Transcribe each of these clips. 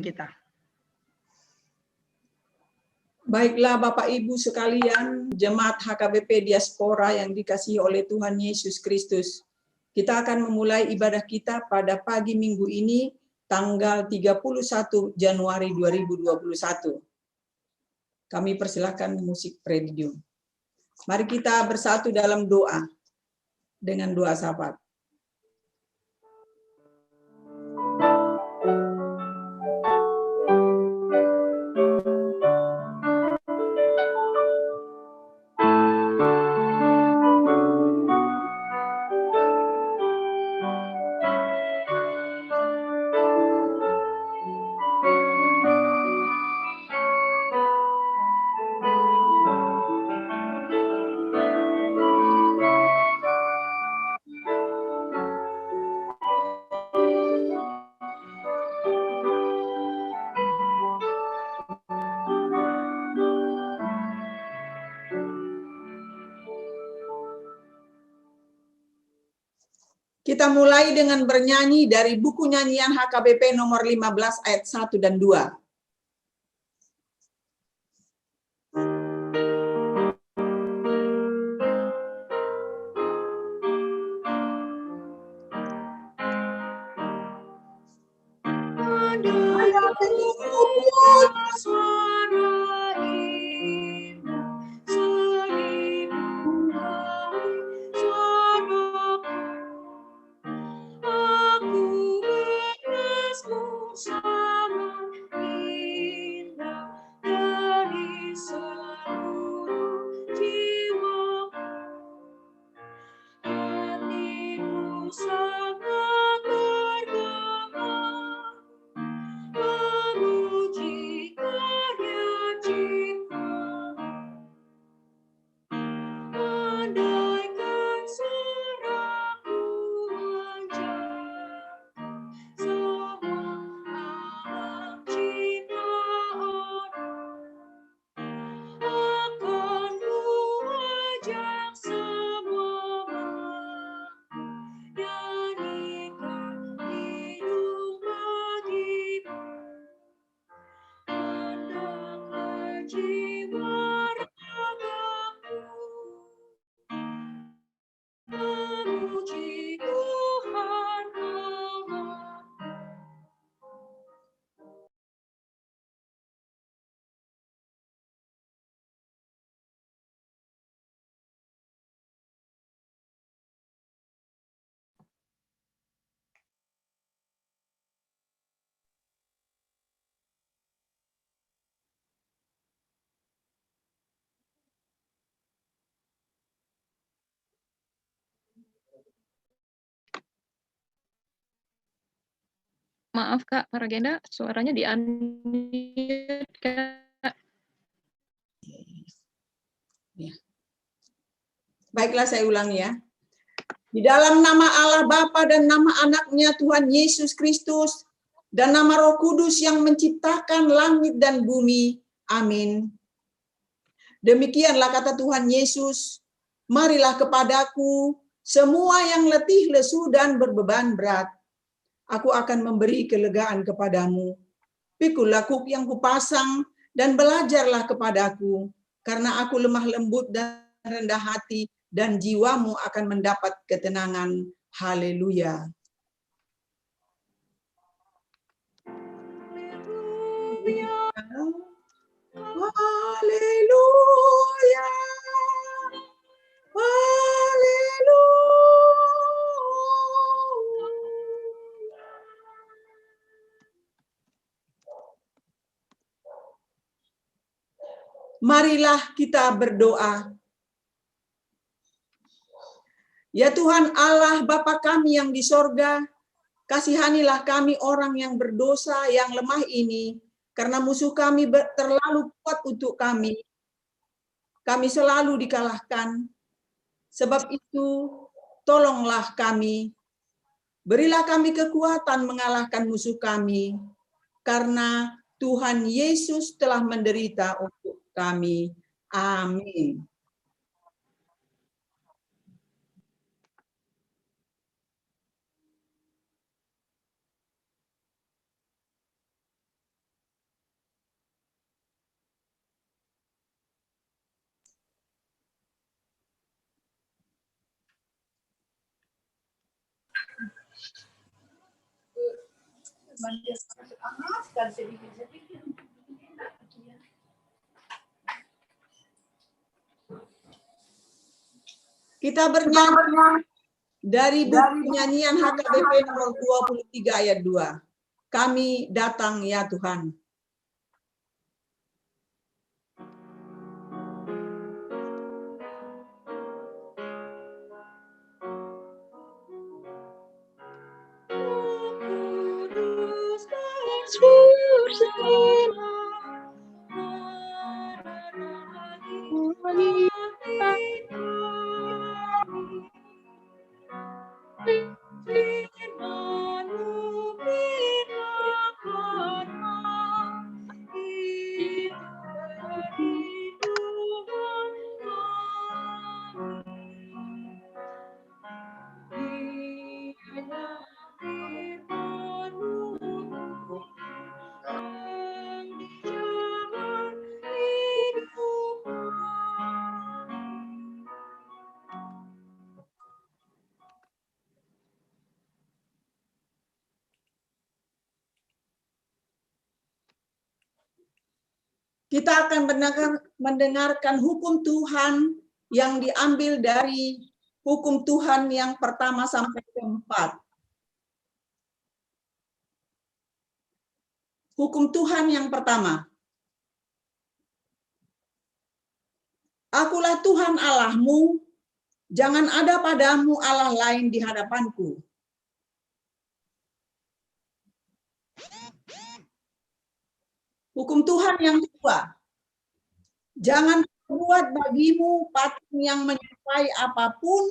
kita. Baiklah Bapak Ibu sekalian, jemaat HKBP Diaspora yang dikasihi oleh Tuhan Yesus Kristus. Kita akan memulai ibadah kita pada pagi minggu ini, tanggal 31 Januari 2021. Kami persilakan musik predium. Mari kita bersatu dalam doa, dengan doa syafaat. Kita mulai dengan bernyanyi dari buku nyanyian HKBP nomor 15 ayat 1 dan 2. Maaf Kak, Para Agenda, suaranya di-unmute Kak. Ya. Baiklah saya ulangi ya. Di dalam nama Allah Bapa dan nama anaknya Tuhan Yesus Kristus dan nama Roh Kudus yang menciptakan langit dan bumi. Amin. Demikianlah kata Tuhan Yesus, marilah kepadaku semua yang letih, lesu, dan berbeban berat. Aku akan memberi kelegaan kepadamu. Pikulah kuk yang kupasang dan belajarlah kepadaku, karena aku lemah lembut dan rendah hati, dan jiwamu akan mendapat ketenangan. Haleluya. Haleluya. Marilah kita berdoa. Ya Tuhan Allah Bapa kami yang di sorga, kasihanilah kami orang yang berdosa, yang lemah ini, karena musuh kami terlalu kuat untuk kami. Kami selalu dikalahkan. Sebab itu, tolonglah kami. Berilah kami kekuatan mengalahkan musuh kami, karena Tuhan Yesus telah menderita untuk kami. Amin. Kita bernyanyi dari buku nyanyian HKBP nomor 23 ayat 2. Kami datang ya Tuhan. Kita akan mendengarkan hukum Tuhan yang diambil dari hukum Tuhan yang pertama sampai keempat. Hukum Tuhan yang pertama. Akulah Tuhan Allahmu, jangan ada padamu Allah lain di hadapanku. Hukum Tuhan yang kedua. Jangan buat bagimu patung yang menyerupai apapun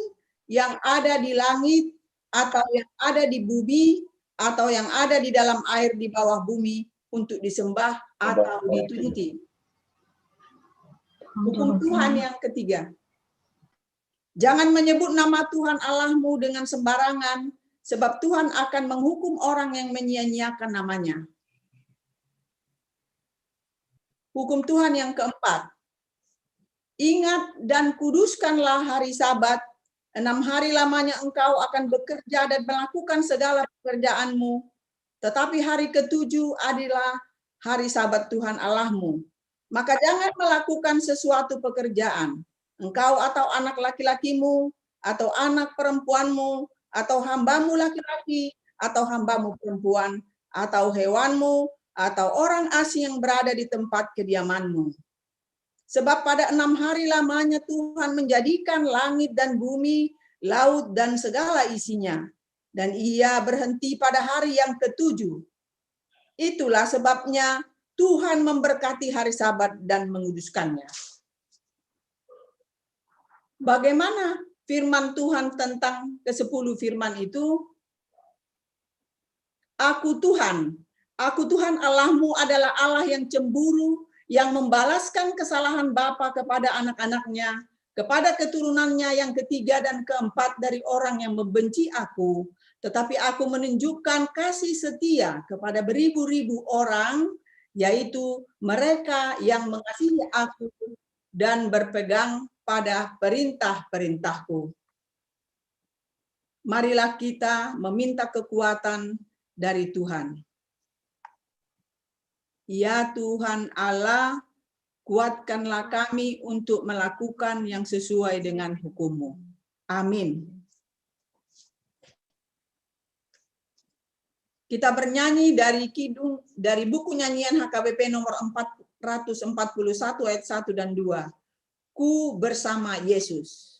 yang ada di langit atau yang ada di bumi atau yang ada di dalam air di bawah bumi untuk disembah atau ditujuti. Hukum Tuhan yang ketiga. Jangan menyebut nama Tuhan Allahmu dengan sembarangan, sebab Tuhan akan menghukum orang yang menyia-nyiakan namanya. Hukum Tuhan yang keempat. Ingat dan kuduskanlah hari Sabat. 6 hari lamanya engkau akan bekerja dan melakukan segala pekerjaanmu. Tetapi hari ketujuh adalah hari Sabat Tuhan Allahmu. Maka jangan melakukan sesuatu pekerjaan. Engkau atau anak laki-lakimu, atau anak perempuanmu, atau hambamu laki-laki, atau hambamu perempuan, atau hewanmu, atau orang asing yang berada di tempat kediamanmu. Sebab pada 6 hari lamanya Tuhan menjadikan langit dan bumi, laut dan segala isinya. Dan ia berhenti pada hari yang ketujuh. Itulah sebabnya Tuhan memberkati hari Sabat dan menguduskannya. Bagaimana firman Tuhan tentang ke-10 firman itu? Aku Tuhan Allahmu adalah Allah yang cemburu, yang membalaskan kesalahan bapa kepada anak-anaknya, kepada keturunannya yang ketiga dan keempat dari orang yang membenci aku. Tetapi aku menunjukkan kasih setia kepada beribu-ribu orang, yaitu mereka yang mengasihi aku dan berpegang pada perintah-perintahku. Marilah kita meminta kekuatan dari Tuhan. Ya Tuhan Allah, kuatkanlah kami untuk melakukan yang sesuai dengan hukum-Mu. Amin. Kita bernyanyi dari buku nyanyian HKBP nomor 441 ayat 1 dan 2. Ku bersama Yesus.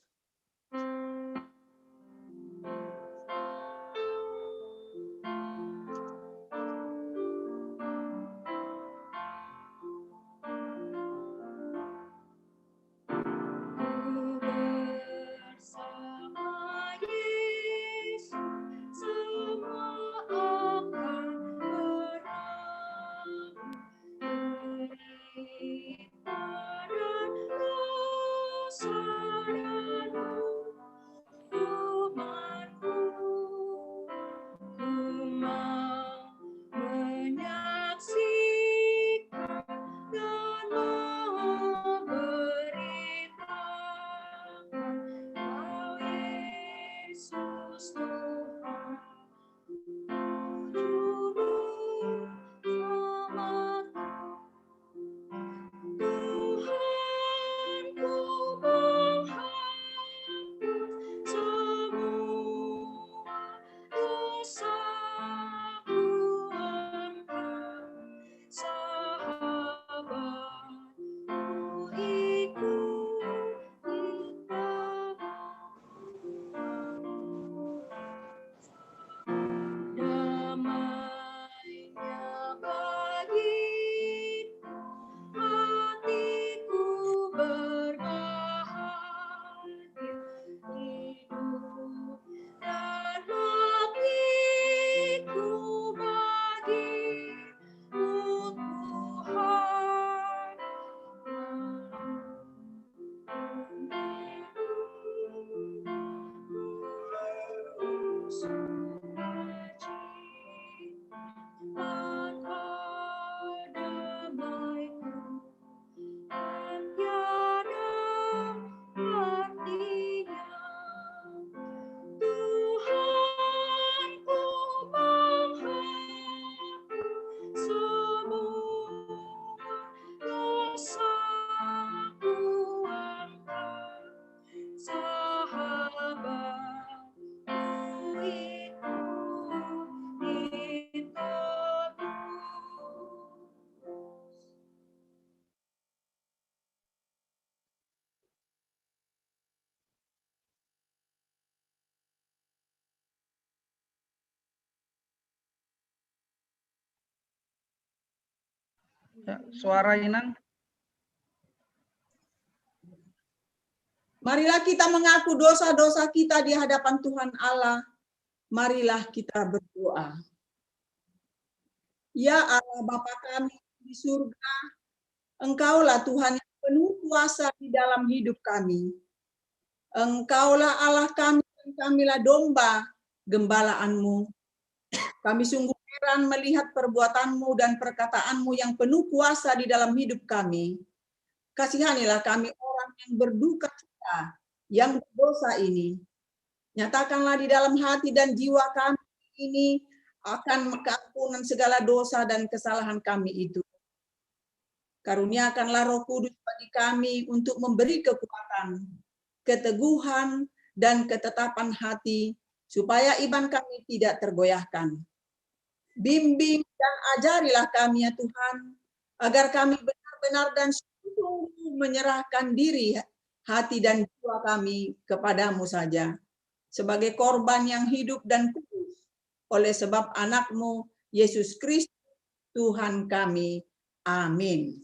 Ya, suara Inang. Marilah kita mengaku dosa-dosa kita di hadapan Tuhan Allah. Marilah kita berdoa. Ya Allah Bapa kami di surga, Engkaulah Tuhan yang penuh kuasa di dalam hidup kami. Engkaulah Allah kami dan kamilah domba gembalaanmu. Kami sungguh heran melihat perbuatanmu dan perkataanmu yang penuh kuasa di dalam hidup kami. Kasihanilah kami orang yang berduka cita, yang berdosa ini. Nyatakanlah di dalam hati dan jiwa kami ini akan keampunan segala dosa dan kesalahan kami itu. Karuniakanlah Roh Kudus bagi kami untuk memberi kekuatan, keteguhan, dan ketetapan hati, supaya iman kami tidak tergoyahkan. Bimbing dan ajarilah kami ya Tuhan, agar kami benar-benar dan sungguh menyerahkan diri, hati dan jiwa kami kepadamu saja, sebagai korban yang hidup dan kudus, oleh sebab anak-Mu, Yesus Kristus, Tuhan kami. Amin.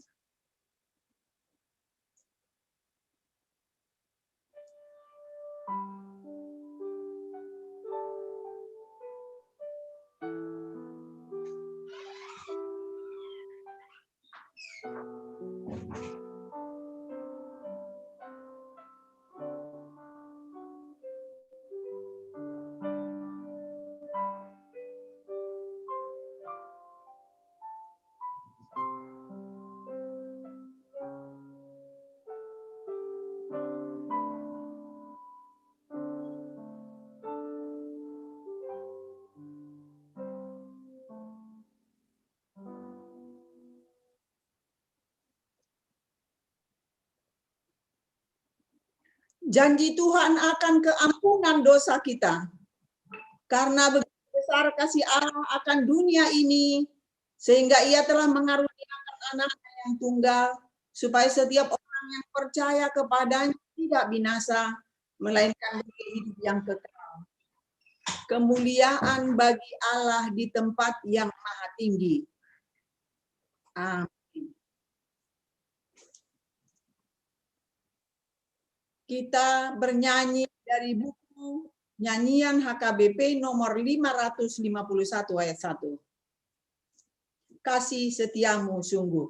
Janji Tuhan akan keampunan dosa kita. Karena begitu besar kasih Allah akan dunia ini, sehingga Ia telah mengaruniakan Anak-Nya yang tunggal, supaya setiap orang yang percaya kepadanya tidak binasa, melainkan hidup yang kekal. Kemuliaan bagi Allah di tempat yang maha tinggi. Amin. Kita bernyanyi dari buku Nyanyian HKBP nomor 551 ayat 1. Kasih setiamu sungguh.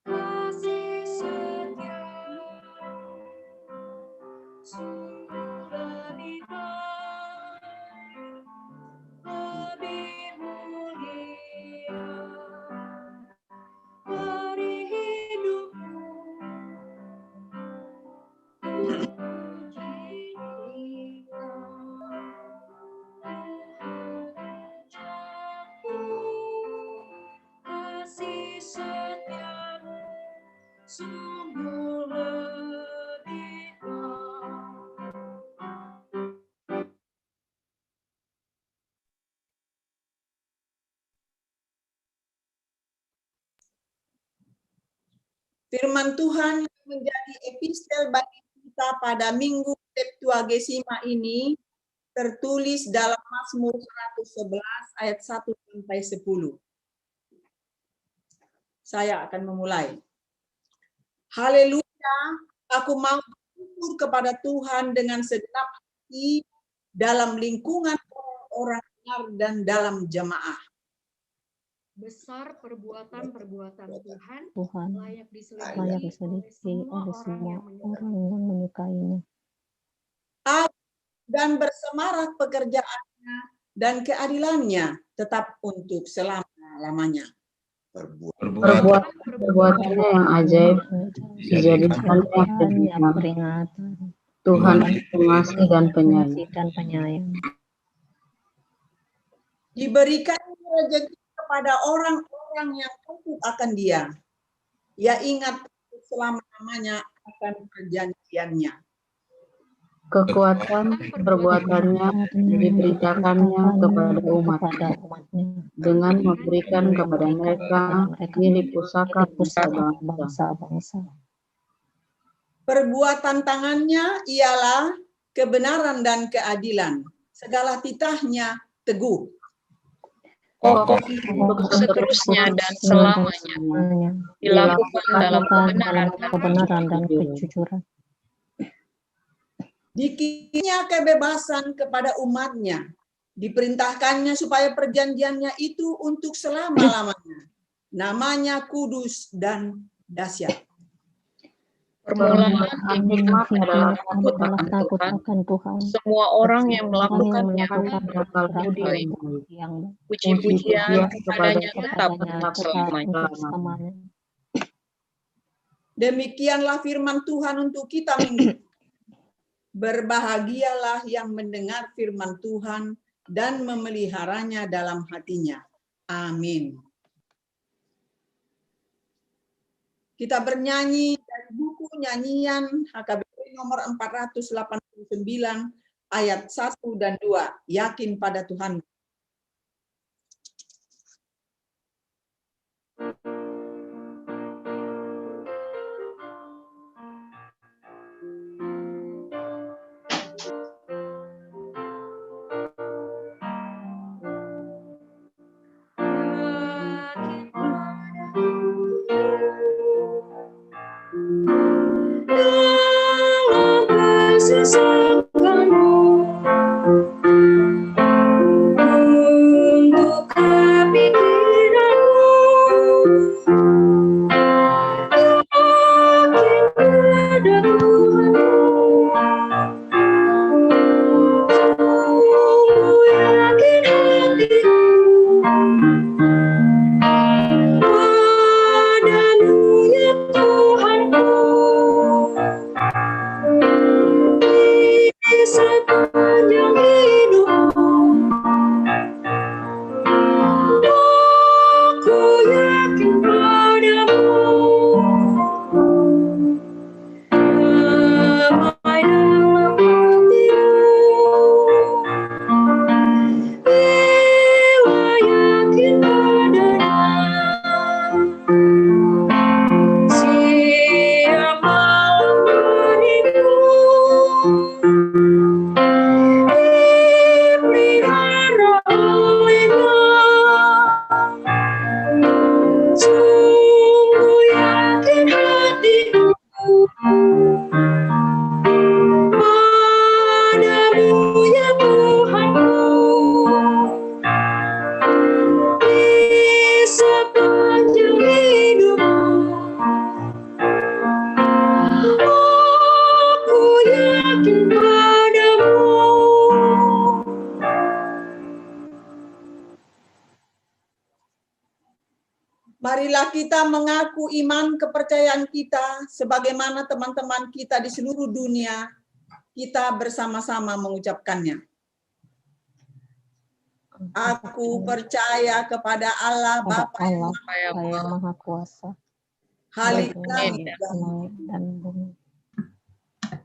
Kasih setiamu sungguh lebih baik, lebih mulia dari hidupmu. Puji Tuhan, Tuhanku, kasih setiamu sungguh lebih baik. Firman Tuhan yang menjadi epistel bagi kita pada Minggu Septuagesima ini tertulis dalam Mazmur 111 ayat 1 sampai 10. Saya akan memulai. Haleluya, aku mau bersyukur kepada Tuhan dengan segenap hati dalam lingkungan orang benar dan dalam jemaah. Besar perbuatan-perbuatan Tuhan, Tuhan layak layak diselidiki oleh semua orang yang menyukainya. Dan bersemarak pekerjaannya dan keadilannya tetap untuk selama-lamanya. Perbuatannya yang ajaib dijadikannya peringatan. peringatan. Tuhan pengasih dan penyayang. Diberikan rezeki kepada orang-orang yang takut akan Dia. Ia ingat selama-lamanya akan perjanjiannya. Kekuatan perbuatannya diberitakannya kepada umatnya dengan memberikan kepada mereka milik pusaka bangsa-bangsa. Perbuatan tangannya ialah kebenaran dan keadilan. Segala titahnya teguh. Kokoh untuk seterusnya dan selamanya. Dilakukan dalam kebenaran dan kejujuran. Dikirinya kebebasan kepada umatnya. Diperintahkannya supaya perjanjiannya itu untuk selama-lamanya. Namanya kudus dan dahsyat. Permulaan hikmat adalah takut akan Tuhan. semua orang yang melakukannya melakukan budi baik. yang Puji-pujian kepadanya tetap selamanya. selamanya. Demikianlah firman Tuhan untuk kita minggu. Berbahagialah yang mendengar firman Tuhan dan memeliharanya dalam hatinya. Amin. Kita bernyanyi dari buku nyanyian HKBP nomor 489 ayat 1 dan 2. Yakin pada Tuhan. Dalam kasih sangkamu untuk kepikiranmu, yakin pada Tuhanmu, sungguh yakin hatiku padamu ya Tuhanku. Di sepanjang hidupku, aku yakin padamu. Damai dalam hatimu, jiwa yakin padanya. Siang malam menipu, dipelihara olehnya. Sungguh yakin hatiku padamu ya Tuhanku. Di sepanjang hidupku, aku yakin padamu. Marilah kita mengaku iman kepercayaan kita sebagaimana teman-teman kita di seluruh dunia. Kita bersama-sama mengucapkannya. Aku percaya kepada Allah Bapa yang Maha Kuasa, Halik Amin. langit dan langit dan bumi.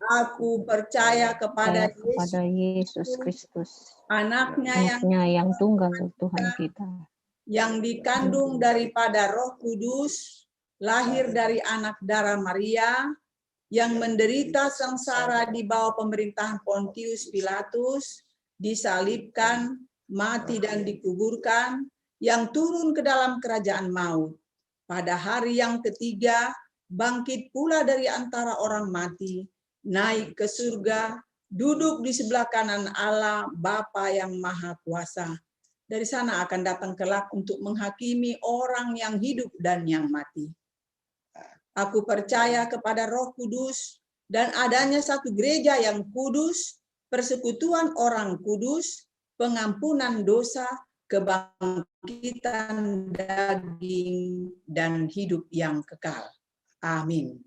aku percaya kepada Kepada Yesus, Yesus Kristus, anaknya anaknya yang tunggal Tuhan kita, yang dikandung daripada Roh Kudus, lahir dari anak darah Maria, yang menderita sengsara di bawah pemerintahan Pontius Pilatus, disalibkan, mati dan dikuburkan, yang turun ke dalam kerajaan maut. Pada hari yang ketiga, bangkit pula dari antara orang mati, naik ke surga, duduk di sebelah kanan Allah Bapa yang Maha Kuasa. Dari sana akan datang kelak untuk menghakimi orang yang hidup dan yang mati. Aku percaya kepada Roh Kudus dan adanya satu gereja yang kudus, persekutuan orang kudus, pengampunan dosa, kebangkitan daging, dan hidup yang kekal. Amin.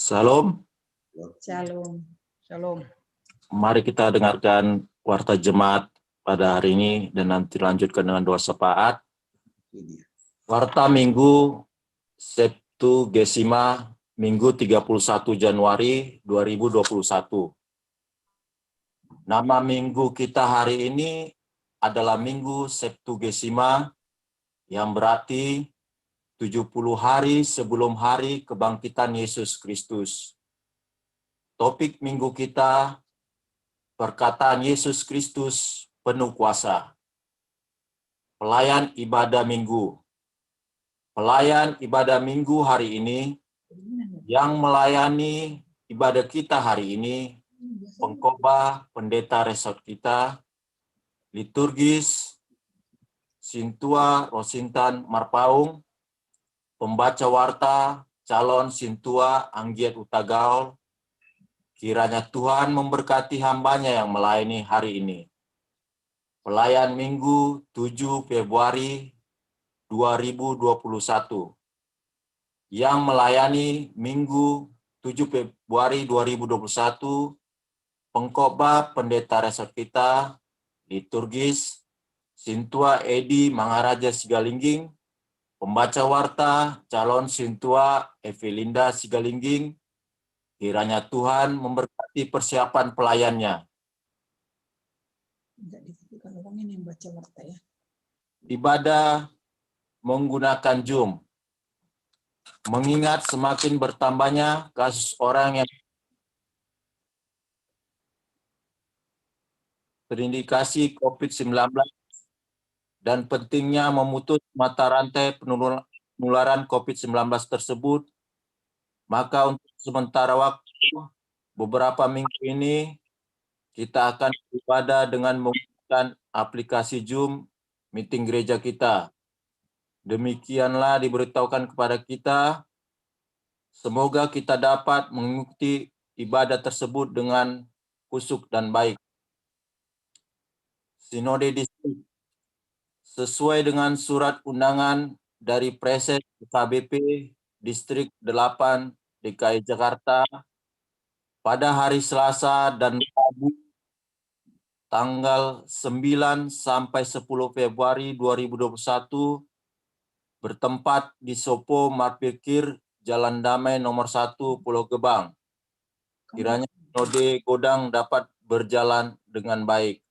Salam. Shalom. Shalom. Mari kita dengarkan warta jemaat pada hari ini dan nanti lanjutkan dengan doa syafaat. Warta Minggu Septuagesima Minggu 31 Januari 2021. Nama minggu kita hari ini adalah Minggu Septuagesima, yang berarti 70 hari sebelum hari kebangkitan Yesus Kristus. Topik minggu kita, perkataan Yesus Kristus penuh kuasa. Pelayan ibadah minggu. Pelayan ibadah minggu hari ini yang melayani ibadah kita hari ini, pengkhotbah pendeta resort kita, liturgis Sintua Rosintan Marpaung, pembaca warta calon Sintua Anggiat Utagaul. Kiranya Tuhan memberkati hambanya yang melayani hari ini. Pelayan Minggu 7 Februari 2021. Yang melayani Minggu 7 Februari 2021, pengkhotbah pendeta resort kita, liturgis Sintua Edi Mangaraja Sigalingging, pembaca warta calon Sintua Evelinda Sigalingging. Kiranya Tuhan memberkati persiapan pelayannya. Ibadah menggunakan Zoom. Mengingat semakin bertambahnya kasus orang yang terindikasi COVID-19 dan pentingnya memutus mata rantai penularan COVID-19 tersebut, maka untuk sementara waktu, beberapa minggu ini, kita akan beribadah dengan menggunakan aplikasi Zoom meeting gereja kita. Demikianlah diberitahukan kepada kita. Semoga kita dapat mengikuti ibadah tersebut dengan khusyuk dan baik. Sinode Distrik sesuai dengan surat undangan dari Presek KBP Distrik 8 DKI Jakarta pada hari Selasa dan Rabu tanggal 9 sampai 10 Februari 2021 bertempat di Sopo Marpikir Jalan Damai nomor 1 Pulau Gebang. Kiranya Sinode Godang dapat berjalan dengan baik.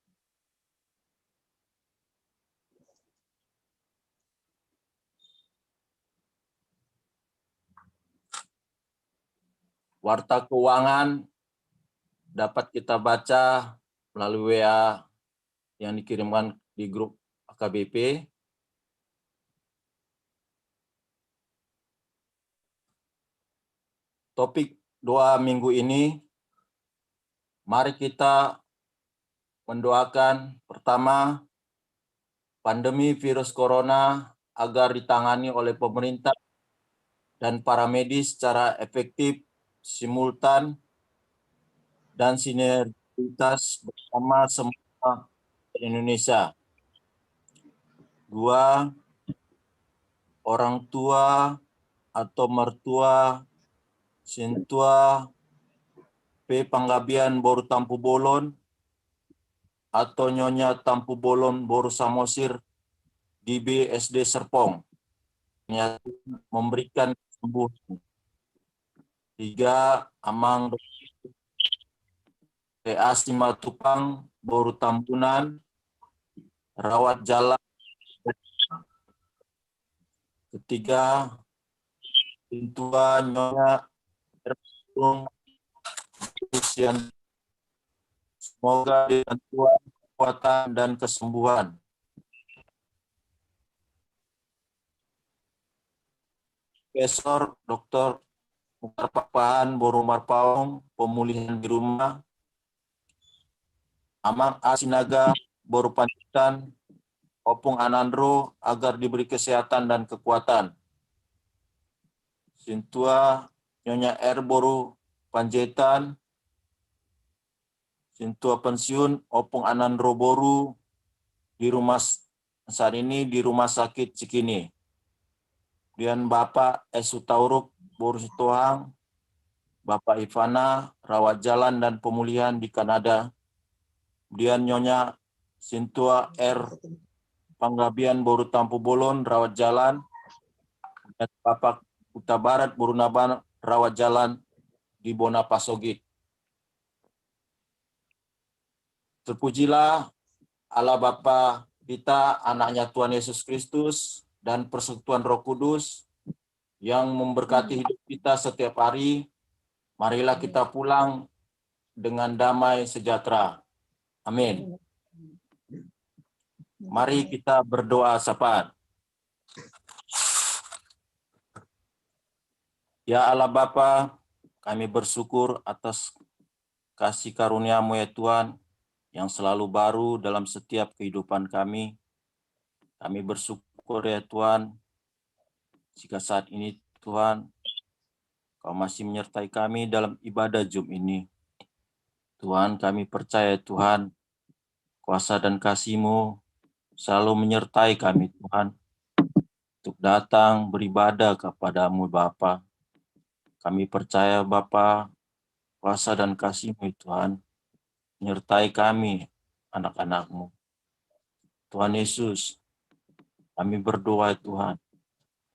Warta keuangan dapat kita baca melalui WA yang dikirimkan di grup AKBP. Topik doa minggu ini, mari kita mendoakan pertama, pandemi virus corona agar ditangani oleh pemerintah dan para medis secara efektif, simultan, dan sinergitas bersama semua Indonesia. 2. Orang tua atau mertua Sintua P. Panggabian Boru Tampu Bolon atau Nyonya Tampu Bolon Boru Samosir di BSD Serpong yang memberikan kesembuhan. 3. Amang PA Simatupang Boru Tampunan rawat jalan. 4. Sintua Nyonya Usian, semoga dengan Tuhan kekuatan dan kesembuhan. Profesor Dr. Mukar Papahan Boru Marpaung, pemulihan di rumah. Amang Asinaga Boru Panjitan, Opung Anandro agar diberi kesehatan dan kekuatan. Sintua Nyonya R. Boru Panjaitan, Sintua pensiun Opung Anandro Boru di rumah saat ini di Rumah Sakit Cikini. Kemudian Bapak Esu Tauruk Boru Situhang, Bapak Ivana rawat jalan dan pemulihan di Kanada. Kemudian Nyonya Sintua R. Panggabian Boru Tampu Bolon rawat jalan. Dan Bapak Kuta Barat Boru rawat jalan di Bonapasogi. Terpujilah Allah Bapa kita, anaknya Tuhan Yesus Kristus, dan persekutuan Roh Kudus yang memberkati hidup kita setiap hari. Marilah kita pulang dengan damai sejahtera. Amin. Mari kita berdoa sapaan. Ya Allah Bapa, kami bersyukur atas kasih karunia-Mu ya Tuhan, yang selalu baru dalam setiap kehidupan kami. Kami bersyukur ya Tuhan, jika saat ini Tuhan, Kau masih menyertai kami dalam ibadah Jum ini. Tuhan, kami percaya Tuhan, kuasa dan kasih-Mu selalu menyertai kami Tuhan, untuk datang beribadah kepada-Mu Bapa. Kami percaya Bapa, kuasa dan kasih-Mu Tuhan, menyertai kami, anak-anak-Mu. Tuhan Yesus, kami berdoa Tuhan,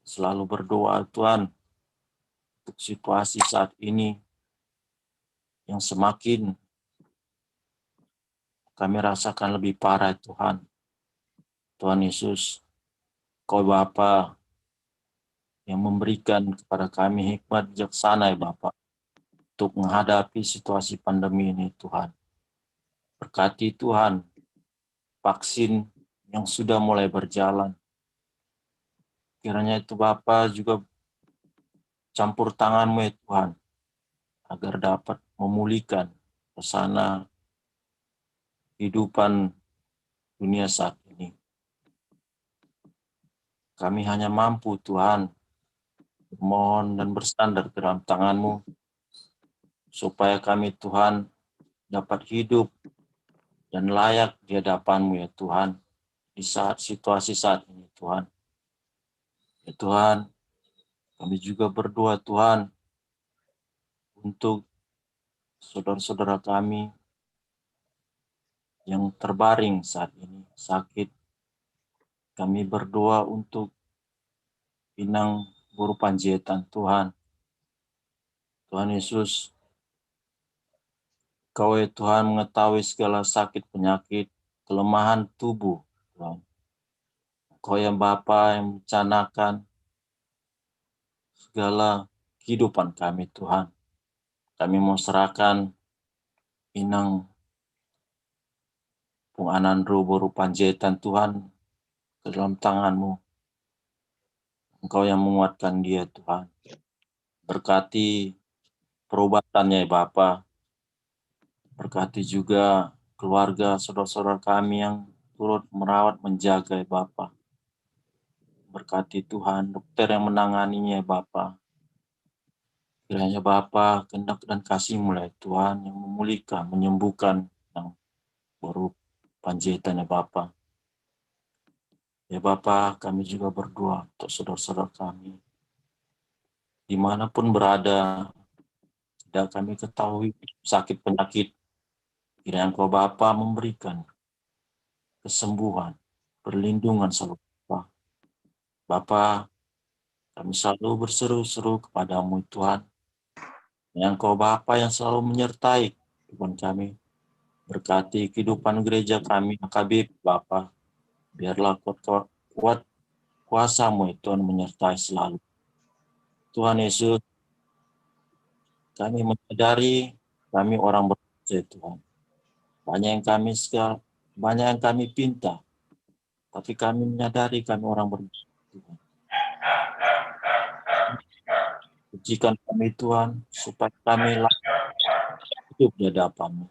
selalu berdoa Tuhan, untuk situasi saat ini yang semakin kami rasakan lebih parah Tuhan. Tuhan Yesus, Kau Bapa yang memberikan kepada kami hikmat bijaksana ya Bapa, untuk menghadapi situasi pandemi ini Tuhan. Berkati Tuhan, vaksin yang sudah mulai berjalan. Kiranya itu Bapa juga campur tangan-Mu ya Tuhan, agar dapat memulihkan suasana kehidupan dunia saat ini. Kami hanya mampu Tuhan, bermohon dan bersandar ke dalam tangan-Mu, supaya kami Tuhan dapat hidup dan layak di hadapan-Mu ya Tuhan, di saat situasi saat ini Tuhan. Ya Tuhan, kami juga berdoa Tuhan, untuk saudara-saudara kami yang terbaring saat ini sakit. Kami berdoa untuk Pinang Guru Panjaitan Tuhan. Tuhan Yesus, Kau ya Tuhan mengetahui segala sakit penyakit, kelemahan tubuh Tuhan. Kau yang Bapa yang merencanakan segala kehidupan kami Tuhan. Kami mau serahkan Inang Pung Anandro Boru Panjaitan Tuhan ke dalam tangan-Mu. Engkau yang menguatkan dia Tuhan. Berkati perobatannya ya Bapa. Berkati juga keluarga saudara-saudara kami yang turut merawat menjaga ya Bapa. Berkati Tuhan dokter yang menanganinya ya Bapa. Kiranya Bapa kehendak dan kasih-Mu ya Tuhan yang memulihkan, menyembuhkan yang Boru Panjaitan ya Bapa. Ya Bapa, kami juga berdoa untuk saudara-saudara kami, dimanapun berada, tidak kami ketahui sakit penyakit. Kiranya Engkau Bapa memberikan kesembuhan, perlindungan selalu Bapa. Bapa, kami selalu berseru-seru kepada-Mu Tuhan. Yang Engkau Bapa yang selalu menyertai kehidupan kami. Berkati kehidupan gereja kami, AKBP Bapa. Biarlah kuat kuasa-Mu Tuhan menyertai selalu. Tuhan Yesus, kami menyadari kami orang berdosa Tuhan. Banyak yang kami pinta, tapi kami menyadari kami orang berdosa Tuhan. Pujikan kami Tuhan, supaya kami hidup di hadapan-Mu.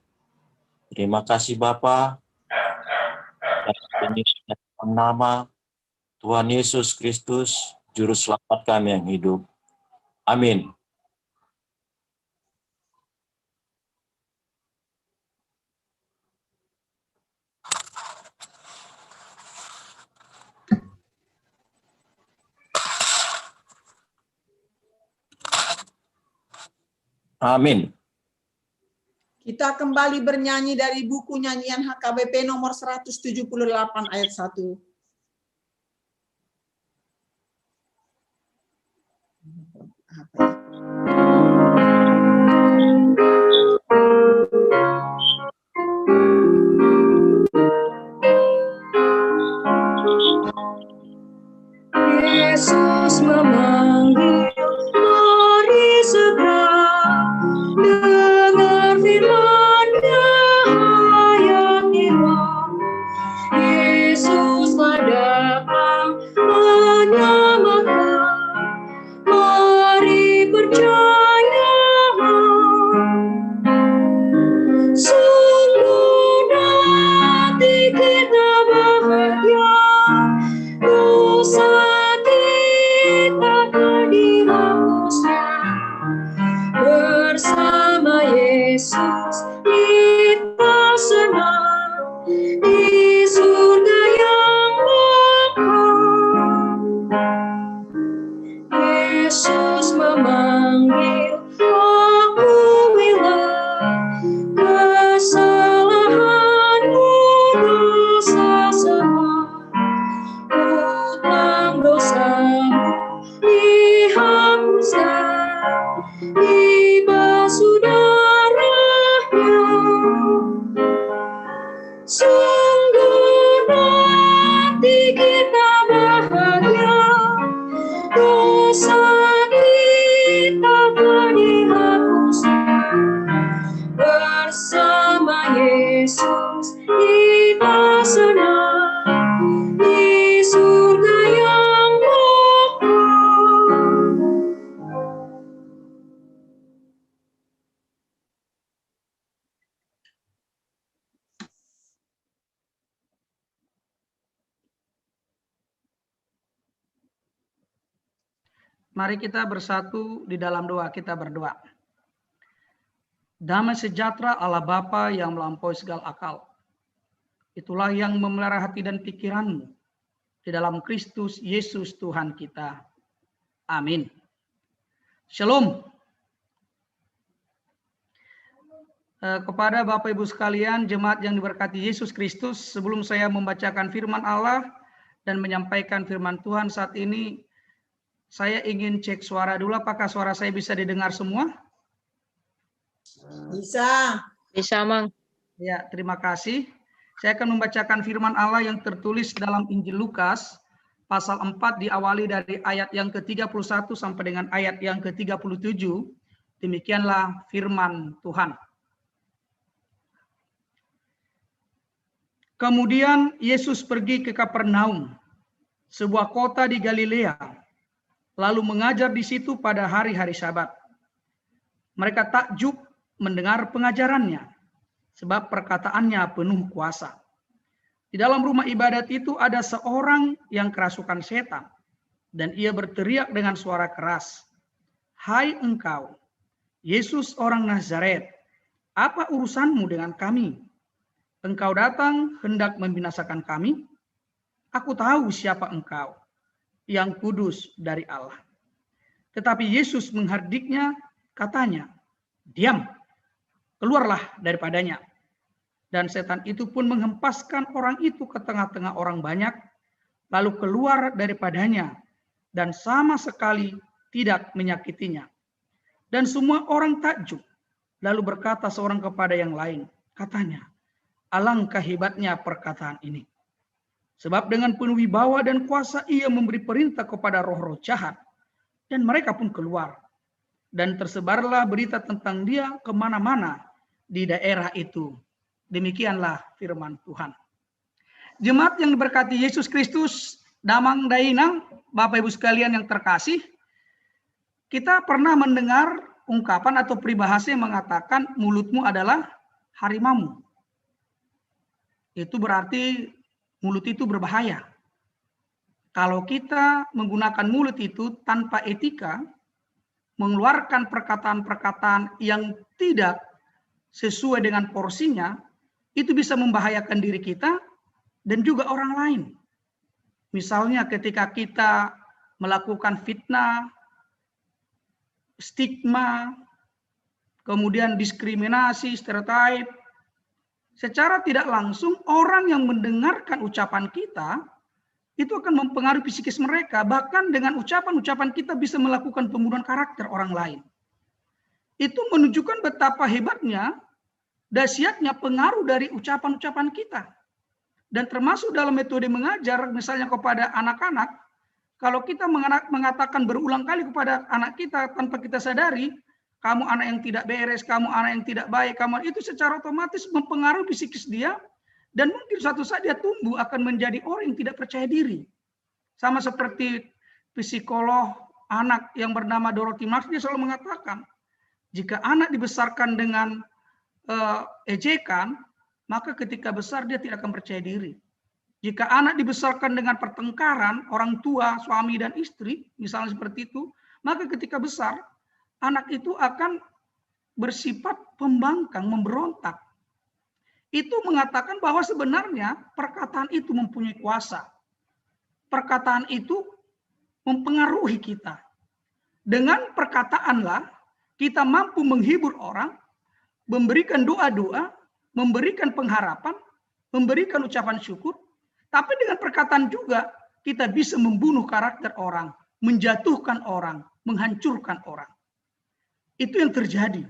Terima kasih Bapa. Dalam nama Tuhan Yesus Kristus, Juru Selamat kami yang hidup. Amin. Amin. Kita kembali bernyanyi dari buku nyanyian HKBP nomor 178 ayat 1. Apa ya? memanggil, mari segera dengar firman-Nya, hayat hilang. Yesuslah datang menyelamatkan, mari percayalah. Sungguh nanti kita bahagia, dosa kita akan dihapusnya. Bersama Yesus kita senang di surga yang kekal. Yesus memanggil, akuilah kesalahanmu, dosa semua, hutang dosamu dihapuskan, dibasuh darahnya. Sungguh nanti kita bahagia, dosa kita akan dihapuskan. Bersama Yesus kita senang di surga yang kekal. Mari kita bersatu di dalam doa, kita berdoa. Damai sejahtera Allah Bapa yang melampaui segala akal. Itulah yang memelihara hati dan pikiranmu di dalam Kristus Yesus Tuhan kita. Amin. Shalom. Kepada Bapak Ibu sekalian, jemaat yang diberkati Yesus Kristus, sebelum saya membacakan firman Allah dan menyampaikan firman Tuhan saat ini, saya ingin cek suara dulu, apakah suara saya bisa didengar semua? Bisa. Bisa, Mang. Ya, terima kasih. Saya akan membacakan firman Allah yang tertulis dalam Injil Lukas, pasal 4 diawali dari ayat yang ke-31 sampai dengan ayat yang ke-37. Demikianlah firman Tuhan. Kemudian Yesus pergi ke Kapernaum, sebuah kota di Galilea, lalu mengajar di situ pada hari-hari Sabat. Mereka takjub mendengar pengajarannya, sebab perkataannya penuh kuasa. Di dalam rumah ibadat itu ada seorang yang kerasukan setan, dan ia berteriak dengan suara keras, "Hai engkau, Yesus orang Nazaret, apa urusanmu dengan kami? Engkau datang hendak membinasakan kami? Aku tahu siapa engkau, yang kudus dari Allah." Tetapi Yesus menghardiknya, katanya, "Diam, keluarlah daripadanya." Dan setan itu pun menghempaskan orang itu ke tengah-tengah orang banyak, lalu keluar daripadanya, dan sama sekali tidak menyakitinya. Dan semua orang takjub, lalu berkata seorang kepada yang lain, katanya, "Alangkah hebatnya perkataan ini. Sebab dengan penuh wibawa dan kuasa ia memberi perintah kepada roh-roh jahat, dan mereka pun keluar. Dan tersebarlah berita tentang dia kemana-mana di daerah itu." Demikianlah firman Tuhan. Jemaat yang diberkati Yesus Kristus, damang dainang, Bapak Ibu sekalian yang terkasih, kita pernah mendengar ungkapan atau peribahasa yang mengatakan mulutmu adalah harimaumu. Itu berarti mulut itu berbahaya. Kalau kita menggunakan mulut itu tanpa etika, mengeluarkan perkataan-perkataan yang tidak sesuai dengan porsinya, itu bisa membahayakan diri kita dan juga orang lain. Misalnya ketika kita melakukan fitnah, stigma, kemudian diskriminasi, stereotip, secara tidak langsung orang yang mendengarkan ucapan kita itu akan mempengaruhi psikis mereka. Bahkan dengan ucapan-ucapan kita bisa melakukan pembunuhan karakter orang lain. Itu menunjukkan betapa hebatnya, dahsyatnya pengaruh dari ucapan-ucapan kita. Dan termasuk dalam metode mengajar, misalnya kepada anak-anak, Kalau kita mengatakan berulang kali kepada anak kita tanpa kita sadari, kamu anak yang tidak beres, kamu anak yang tidak baik, kamu itu secara otomatis mempengaruhi psikis dia, dan mungkin suatu saat dia tumbuh akan menjadi orang yang tidak percaya diri. Sama seperti psikolog anak yang bernama Dorothy Marx, dia selalu mengatakan, jika anak dibesarkan dengan ejekan, maka ketika besar dia tidak akan percaya diri. Jika anak dibesarkan dengan pertengkaran, orang tua, suami, dan istri, misalnya seperti itu, maka ketika besar, anak itu akan bersifat pembangkang, memberontak. Itu mengatakan bahwa sebenarnya perkataan itu mempunyai kuasa. Perkataan itu mempengaruhi kita. Dengan perkataanlah kita mampu menghibur orang, memberikan doa-doa, memberikan pengharapan, memberikan ucapan syukur. Tapi dengan perkataan juga kita bisa membunuh karakter orang, menjatuhkan orang, menghancurkan orang. Itu yang terjadi.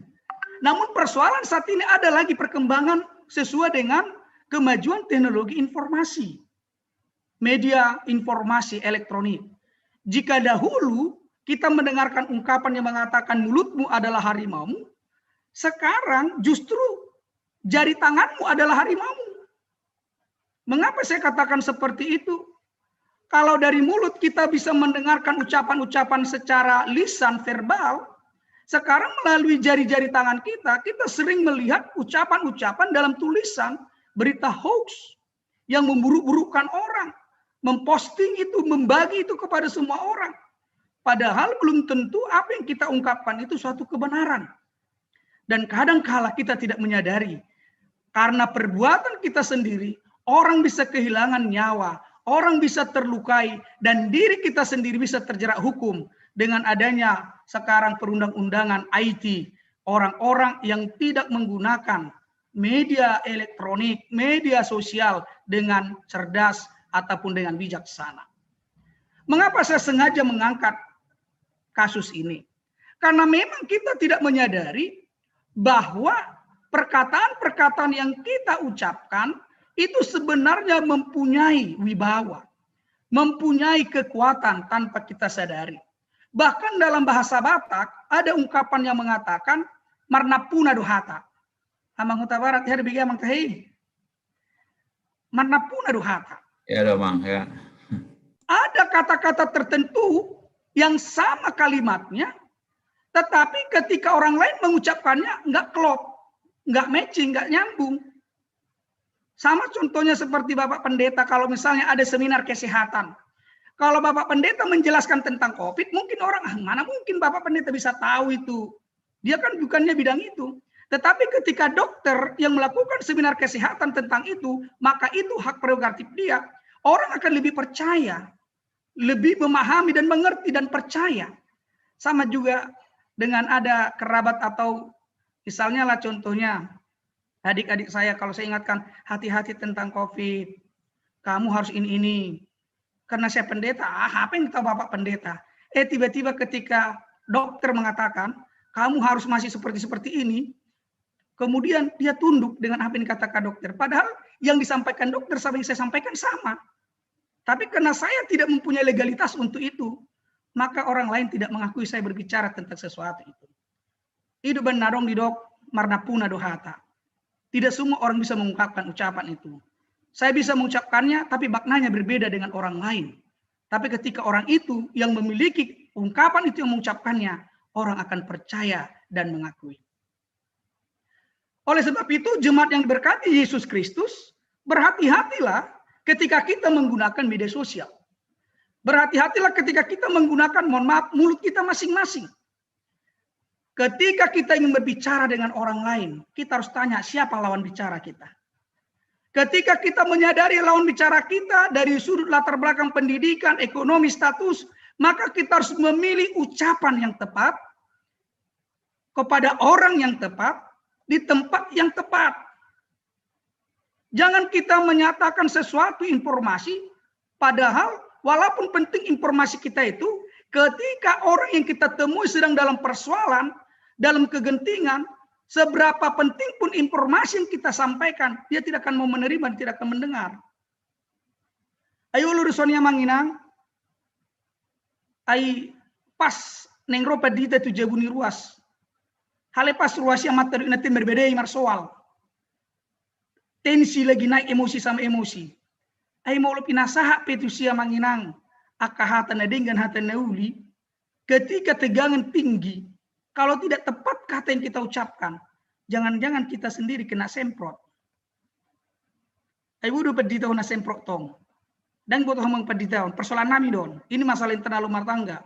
Namun persoalan saat ini ada lagi perkembangan sesuai dengan kemajuan teknologi informasi. Media informasi elektronik. Jika dahulu kita mendengarkan ungkapan yang mengatakan mulutmu adalah harimaumu, sekarang justru jari tanganmu adalah harimaumu. Mengapa saya katakan seperti itu? Kalau dari mulut kita bisa mendengarkan ucapan-ucapan secara lisan verbal, sekarang melalui jari-jari tangan kita sering melihat ucapan-ucapan dalam tulisan, berita hoax yang memburuk-burukkan orang, memposting itu, membagi itu kepada semua orang. Padahal belum tentu apa yang kita ungkapkan itu suatu kebenaran. Dan kadang-kala kita tidak menyadari, karena perbuatan kita sendiri, orang bisa kehilangan nyawa, orang bisa terlukai, dan diri kita sendiri bisa terjerat hukum dengan adanya sekarang perundang-undangan IT. Orang-orang yang tidak menggunakan media elektronik, media sosial dengan cerdas ataupun dengan bijaksana. Mengapa saya sengaja mengangkat kasus ini? Karena memang kita tidak menyadari bahwa perkataan-perkataan yang kita ucapkan itu sebenarnya mempunyai wibawa, mempunyai kekuatan tanpa kita sadari. Bahkan dalam bahasa Batak ada ungkapan yang mengatakan marnapuna duhata. Amang Huta Barat ya dibikin amang tahi. Marnapuna duhata. Ya dong, Bang, ya. Ada kata-kata tertentu yang sama kalimatnya, tetapi ketika orang lain mengucapkannya nggak klop, nggak matching, nggak nyambung. Sama contohnya seperti Bapak Pendeta kalau misalnya ada seminar kesehatan. Kalau Bapak Pendeta menjelaskan tentang COVID, mungkin orang, mana mungkin Bapak Pendeta bisa tahu itu. Dia kan bukannya bidang itu. Tetapi ketika dokter yang melakukan seminar kesehatan tentang itu, maka itu hak prerogatif dia. Orang akan lebih percaya, lebih memahami dan mengerti dan percaya. Sama juga dengan ada kerabat atau misalnya lah contohnya, adik-adik saya kalau saya ingatkan hati-hati tentang COVID, kamu harus ini. Karena saya pendeta, apa yang tahu Bapak pendeta? Tiba-tiba ketika dokter mengatakan kamu harus masih seperti ini, kemudian dia tunduk dengan apa yang dikatakan dokter. Padahal yang disampaikan dokter sama yang saya sampaikan sama. Tapi karena saya tidak mempunyai legalitas untuk itu, maka orang lain tidak mengakui saya berbicara tentang sesuatu itu. Itu benar dong di dok marnapuna dohata. Tidak semua orang bisa mengungkapkan ucapan itu. Saya bisa mengucapkannya, tapi maknanya berbeda dengan orang lain. Tapi ketika orang itu yang memiliki ungkapan itu yang mengucapkannya, orang akan percaya dan mengakui. Oleh sebab itu, jemaat yang diberkati Yesus Kristus, berhati-hatilah ketika kita menggunakan media sosial. Berhati-hatilah ketika kita menggunakan, mohon maaf, mulut kita masing-masing. Ketika kita ingin berbicara dengan orang lain, kita harus tanya siapa lawan bicara kita. Ketika kita menyadari lawan bicara kita dari sudut latar belakang pendidikan, ekonomi, status, maka kita harus memilih ucapan yang tepat kepada orang yang tepat di tempat yang tepat. Jangan kita menyatakan sesuatu informasi, padahal walaupun penting informasi kita itu, ketika orang yang kita temui sedang dalam persoalan, dalam kegentingan, seberapa penting pun informasi yang kita sampaikan, dia tidak akan mau menerima, tidak akan mendengar. Ayo lurusannya manginang. ai pas neng ropa dita tu jabuni ruas. Hale pas ruas yang materi nanti berbeda marsoal. Tensi lagi naik emosi sama emosi. Ai mau lebih nasaha petusia manginang. Akahatan dengan hatan nauli. Ketika tegangan tinggi. Kalau tidak tepat kata yang kita ucapkan. Jangan-jangan kita sendiri kena semprot. Ai wudu pedi tahun semprot tong. Dan buat ngomong pedi tahun. Persoalan nami don. Ini masalah internal rumah tangga.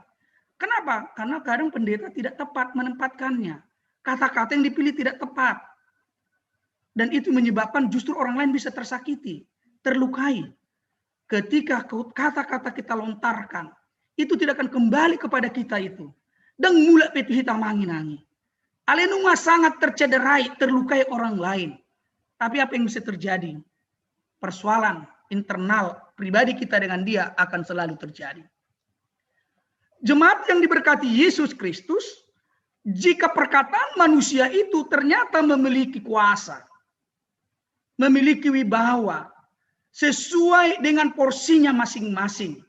Kenapa? Karena kadang pendeta tidak tepat menempatkannya. Kata-kata yang dipilih tidak tepat. Dan itu menyebabkan justru orang lain bisa tersakiti, terlukai. Ketika kata-kata kita lontarkan, itu tidak akan kembali kepada kita itu. Dan mulai petu hitam angin-angin. Alenunga sangat tercederai, terlukai orang lain. Tapi apa yang bisa terjadi? Persoalan internal pribadi kita dengan dia akan selalu terjadi. Jemaat yang diberkati Yesus Kristus, jika perkataan manusia itu ternyata memiliki kuasa, memiliki wibawa, sesuai dengan porsinya masing-masing,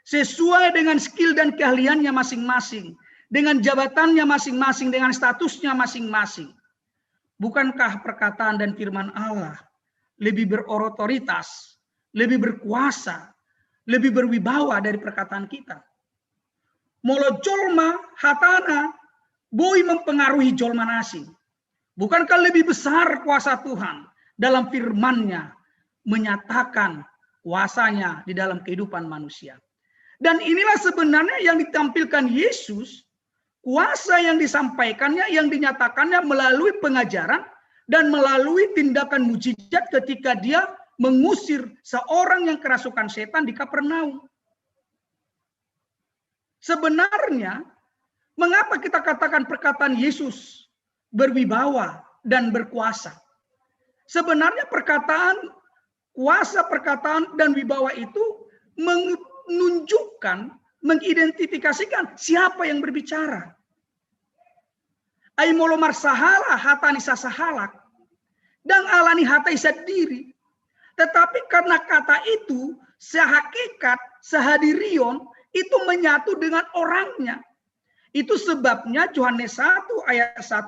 sesuai dengan skill dan keahliannya masing-masing, dengan jabatannya masing-masing, dengan statusnya masing-masing. Bukankah perkataan dan firman Allah lebih berotoritas, lebih berkuasa, lebih berwibawa dari perkataan kita? Molo jolma hatana boy mempengaruhi jolma nasi. Bukankah lebih besar kuasa Tuhan dalam firman-Nya menyatakan kuasanya di dalam kehidupan manusia. Dan inilah sebenarnya yang ditampilkan Yesus, kuasa yang disampaikannya, yang dinyatakannya melalui pengajaran dan melalui tindakan mujizat ketika dia mengusir seorang yang kerasukan setan di Kapernaum. Sebenarnya, mengapa kita katakan perkataan Yesus berwibawa dan berkuasa? Sebenarnya perkataan, kuasa perkataan dan wibawa itu menunjukkan, mengidentifikasikan siapa yang berbicara. Ai molomar sahala hatani sasahalak. Dan alani hatai sendiri. Tetapi karena kata itu, sehakikat, sehadirion, itu menyatu dengan orangnya. Itu sebabnya Yohanes 1 ayat 1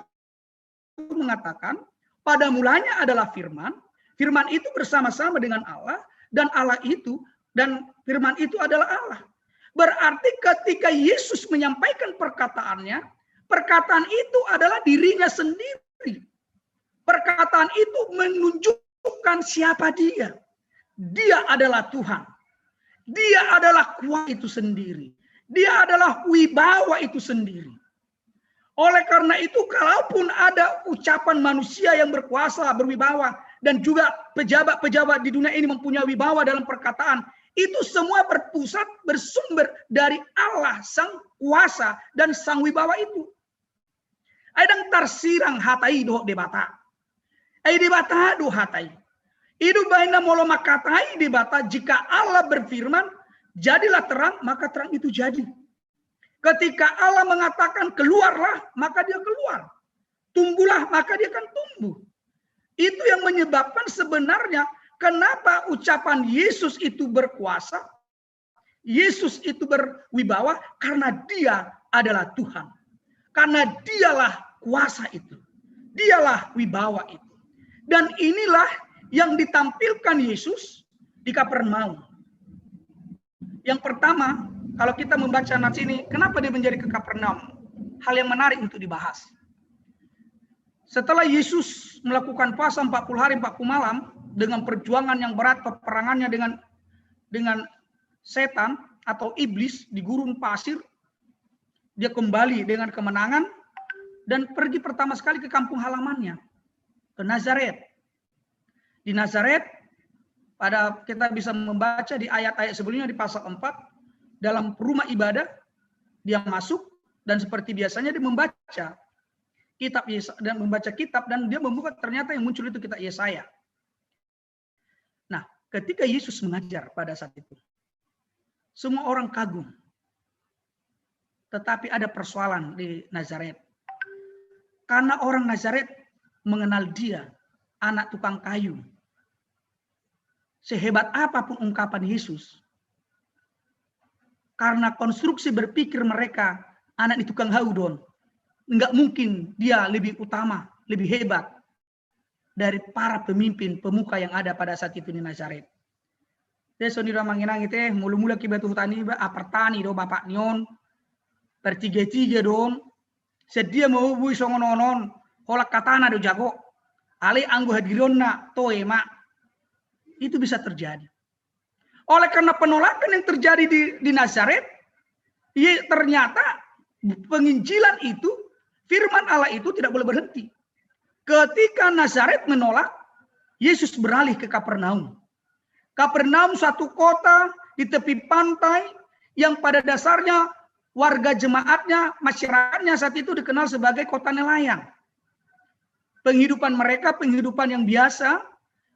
mengatakan, pada mulanya adalah firman, firman itu bersama-sama dengan Allah, dan Allah itu, dan firman itu adalah Allah. Berarti ketika Yesus menyampaikan perkataannya, perkataan itu adalah dirinya sendiri. Perkataan itu menunjukkan siapa dia. Dia adalah Tuhan. Dia adalah kuasa itu sendiri. Dia adalah wibawa itu sendiri. Oleh karena itu, kalaupun ada ucapan manusia yang berkuasa, berwibawa, dan juga pejabat-pejabat di dunia ini mempunyai wibawa dalam perkataan, itu semua berpusat, bersumber dari Allah, sang kuasa, dan sang wibawa itu. Aidang tarsirang hatai doh debata. Ai debata doh hatai. Itu baina molo makatai debata, jika Allah berfirman, jadilah terang, maka terang itu jadi. Ketika Allah mengatakan keluarlah, maka dia keluar. Tumbuhlah, maka dia akan tumbuh. Itu yang menyebabkan sebenarnya kenapa ucapan Yesus itu berkuasa, Yesus itu berwibawa, karena dia adalah Tuhan. Karena dialah kuasa itu. Dialah wibawa itu. Dan inilah yang ditampilkan Yesus di Kapernaum. Yang pertama, kalau kita membaca nats ini, kenapa dia menjadi ke Kapernaum? Hal yang menarik untuk dibahas. Setelah Yesus melakukan puasa 40 hari 40 malam dengan perjuangan yang berat, peperangannya dengan setan atau iblis di gurun pasir, dia kembali dengan kemenangan dan pergi pertama sekali ke kampung halamannya, ke Nazaret. Di Nazaret, kita bisa membaca di ayat-ayat sebelumnya di pasal 4, dalam rumah ibadah, dia masuk dan seperti biasanya dia membaca kitab dan membaca kitab, dan dia membuka, ternyata yang muncul itu kitab Yesaya. Nah, ketika Yesus mengajar pada saat itu, semua orang kagum. Tetapi ada persoalan di Nazaret. Karena orang Nazaret mengenal dia, anak tukang kayu. Sehebat apapun ungkapan Yesus, karena konstruksi berpikir mereka, anak ini tukang haudon. Enggak mungkin dia lebih utama, lebih hebat dari para pemimpin pemuka yang ada pada saat itu di Nazaret. Dia sonira manginang itu mula-mula kibat hutani apartani do bapak nion pertiga-tiga don sedia mau bui songononon holak katana do jago ale anggo hadironna toema itu bisa terjadi. Oleh karena penolakan yang terjadi di Nazaret, ya, ternyata penginjilan itu, firman Allah itu tidak boleh berhenti. Ketika Nazaret menolak, Yesus beralih ke Kapernaum. Kapernaum suatu kota di tepi pantai yang pada dasarnya warga jemaatnya, masyarakatnya saat itu dikenal sebagai kota nelayan. Penghidupan mereka, penghidupan yang biasa,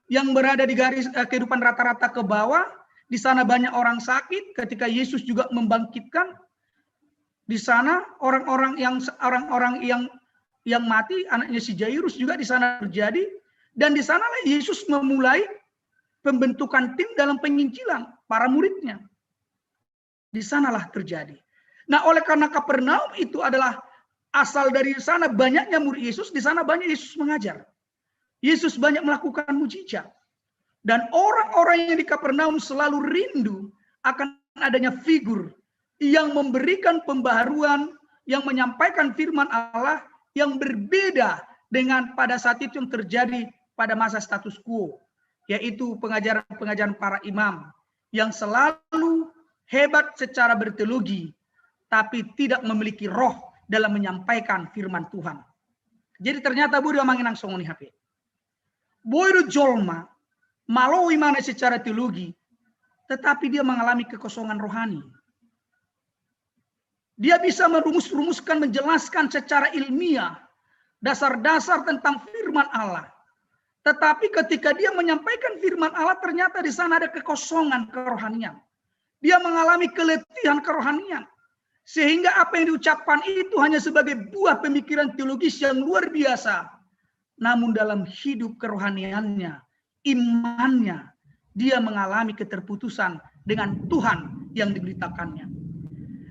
yang berada di garis kehidupan rata-rata ke bawah. Di sana banyak orang sakit, ketika Yesus juga membangkitkan. Di sana orang-orang yang mati, anaknya si Jairus juga di sana terjadi, dan di sanalah Yesus memulai pembentukan tim dalam penginjilan para muridnya. Di sanalah terjadi. Nah, oleh karena Kapernaum itu adalah asal dari sana banyaknya murid Yesus, di sana banyak Yesus mengajar. Yesus banyak melakukan mujizat. Dan orang-orang yang di Kapernaum selalu rindu akan adanya figur yang memberikan pembaharuan, yang menyampaikan firman Allah yang berbeda dengan pada saat itu yang terjadi pada masa status quo, yaitu pengajaran-pengajaran para imam yang selalu hebat secara berteologi, tapi tidak memiliki roh dalam menyampaikan firman Tuhan. Jadi ternyata Buddha manginang songoni HP. Boyru jolma malaui mana secara teologi, tetapi dia mengalami kekosongan rohani. Dia bisa merumus-rumuskan, menjelaskan secara ilmiah dasar-dasar tentang firman Allah. Tetapi ketika dia menyampaikan firman Allah, ternyata di sana ada kekosongan kerohanian. Dia mengalami keletihan kerohanian. Sehingga apa yang diucapkan itu hanya sebagai buah pemikiran teologis yang luar biasa. Namun dalam hidup kerohaniannya, imannya, dia mengalami keterputusan dengan Tuhan yang diberitakannya.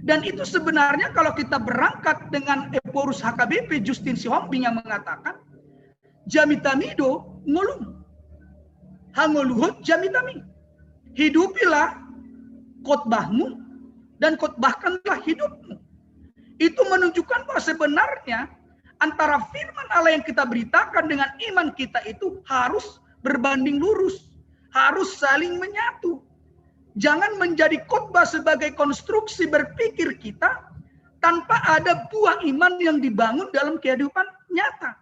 Dan itu sebenarnya kalau kita berangkat dengan Eporus HKBP Justin Sihombing yang mengatakan, Jamitamido ngolum, hangoluhut jamitami. Hidupilah khotbahmu dan khotbahkanlah hidupmu. Itu menunjukkan bahwa sebenarnya antara firman Allah yang kita beritakan dengan iman kita itu harus berbanding lurus, harus saling menyatu. Jangan menjadi khotbah sebagai konstruksi berpikir kita tanpa ada buah iman yang dibangun dalam kehidupan nyata,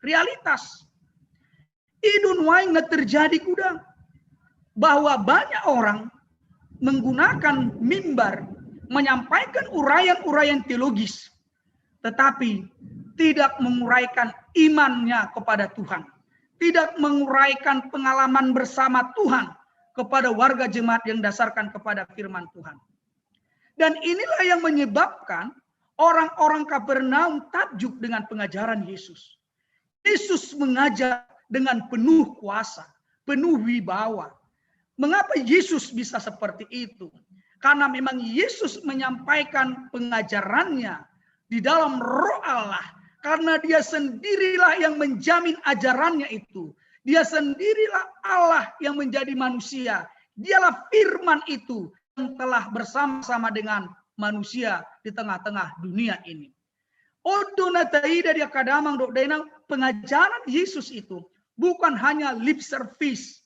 realitas. Idun waing terjadi kuda bahwa banyak orang menggunakan mimbar menyampaikan uraian-uraian teologis, tetapi tidak menguraikan imannya kepada Tuhan. Tidak menguraikan pengalaman bersama Tuhan kepada warga jemaat yang dasarkan kepada firman Tuhan. Dan inilah yang menyebabkan orang-orang Kapernaum takjub dengan pengajaran Yesus. Yesus mengajar dengan penuh kuasa, penuh wibawa. Mengapa Yesus bisa seperti itu? Karena memang Yesus menyampaikan pengajarannya di dalam Roh Allah. Karena dia sendirilah yang menjamin ajarannya itu. Dia sendirilah Allah yang menjadi manusia. Dialah firman itu yang telah bersama-sama dengan manusia di tengah-tengah dunia ini. Odonataida dia kadamang dokdenang pengajaran Yesus itu bukan hanya lip service.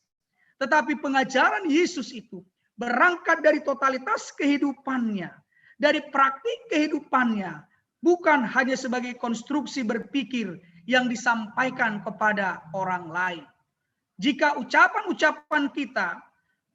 Tetapi pengajaran Yesus itu berangkat dari totalitas kehidupannya. Dari praktik kehidupannya. Bukan hanya sebagai konstruksi berpikir yang disampaikan kepada orang lain. Jika ucapan-ucapan kita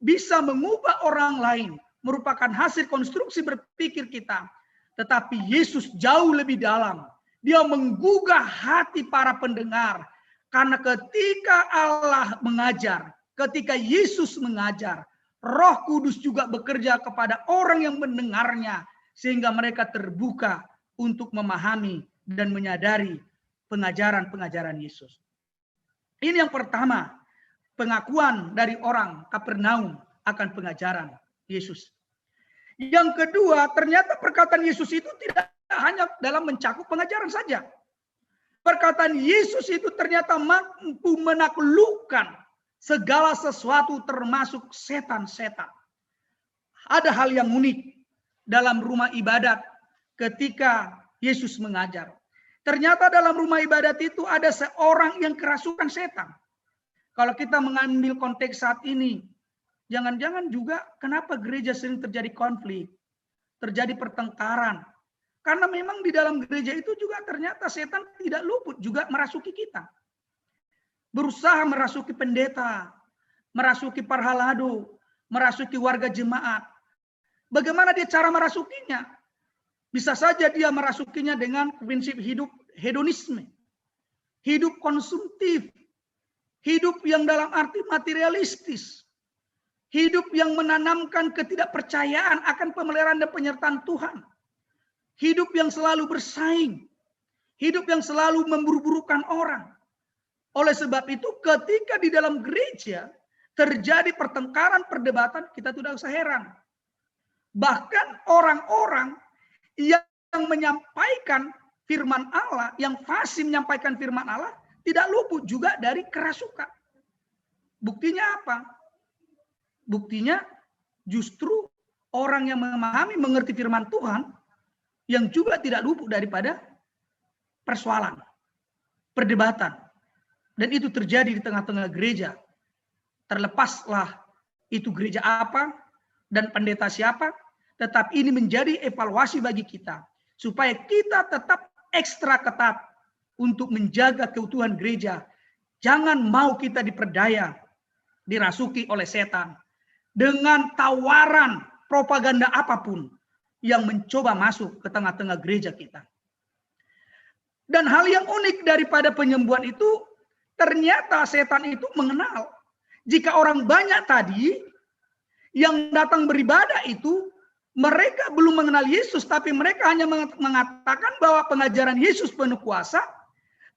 bisa mengubah orang lain, merupakan hasil konstruksi berpikir kita, tetapi Yesus jauh lebih dalam. Dia menggugah hati para pendengar. Karena ketika Allah mengajar, ketika Yesus mengajar, Roh Kudus juga bekerja kepada orang yang mendengarnya, sehingga mereka terbuka untuk memahami dan menyadari pengajaran-pengajaran Yesus. Ini yang pertama, pengakuan dari orang Kapernaum akan pengajaran Yesus. Yang kedua, ternyata perkataan Yesus itu tidak hanya dalam mencakup pengajaran saja. Perkataan Yesus itu ternyata mampu menaklukkan segala sesuatu termasuk setan-setan. Ada hal yang unik dalam rumah ibadat ketika Yesus mengajar. Ternyata dalam rumah ibadat itu ada seorang yang kerasukan setan. Kalau kita mengambil konteks saat ini, jangan-jangan juga kenapa gereja sering terjadi konflik, terjadi pertengkaran. Karena memang di dalam gereja itu juga ternyata setan tidak luput juga merasuki kita. Berusaha merasuki pendeta, merasuki parhalado, merasuki warga jemaat. Bagaimana dia cara merasukinya? Bisa saja dia merasukinya dengan prinsip hidup hedonisme, hidup konsumtif, hidup yang dalam arti materialistis, hidup yang menanamkan ketidakpercayaan akan pemeliharaan dan penyertaan Tuhan, hidup yang selalu bersaing, hidup yang selalu memburu-burukan orang. Oleh sebab itu ketika di dalam gereja terjadi pertengkaran, perdebatan, kita tidak usah heran. Bahkan orang-orang yang menyampaikan firman Allah, yang fasih menyampaikan firman Allah, tidak luput juga dari kerasukan. Buktinya apa? Buktinya justru orang yang memahami, mengerti firman Tuhan, yang juga tidak luput daripada persoalan, perdebatan. Dan itu terjadi di tengah-tengah gereja. Terlepaslah itu gereja apa dan pendeta siapa, tetapi ini menjadi evaluasi bagi kita. Supaya kita tetap ekstra ketat untuk menjaga keutuhan gereja. Jangan mau kita diperdaya, dirasuki oleh setan. Dengan tawaran propaganda apapun yang mencoba masuk ke tengah-tengah gereja kita. Dan hal yang unik daripada penyembuhan itu, ternyata setan itu mengenal. Jika orang banyak tadi yang datang beribadah itu, mereka belum mengenal Yesus, tapi mereka hanya mengatakan bahwa pengajaran Yesus penuh kuasa.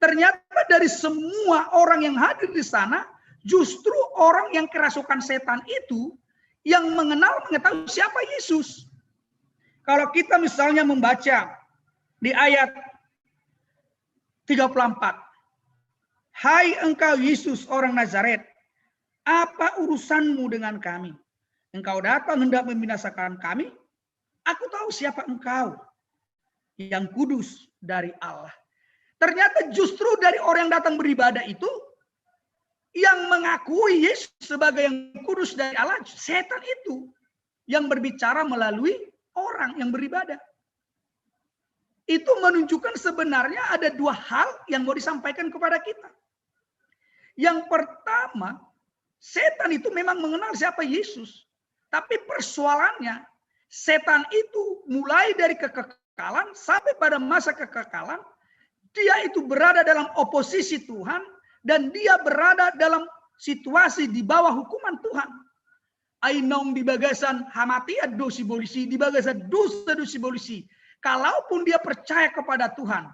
Ternyata dari semua orang yang hadir di sana, justru orang yang kerasukan setan itu yang mengetahui siapa Yesus. Kalau kita misalnya membaca di ayat 34. Hai engkau Yesus orang Nazaret, apa urusanmu dengan kami? Engkau datang hendak membinasakan kami? Aku tahu siapa engkau, yang kudus dari Allah. Ternyata justru dari orang yang datang beribadah itu, yang mengakui Yesus sebagai yang kudus dari Allah, setan itu yang berbicara melalui orang yang beribadah. Itu menunjukkan sebenarnya ada dua hal yang mau disampaikan kepada kita. Yang pertama, setan itu memang mengenal siapa Yesus. Tapi persoalannya, setan itu mulai dari kekekalan sampai pada masa kekekalan, dia itu berada dalam oposisi Tuhan dan dia berada dalam situasi di bawah hukuman Tuhan. Ainong di bagasan hamatiat dosi bolisi, di bagasan dosa dosi bolisi. Kalaupun dia percaya kepada Tuhan,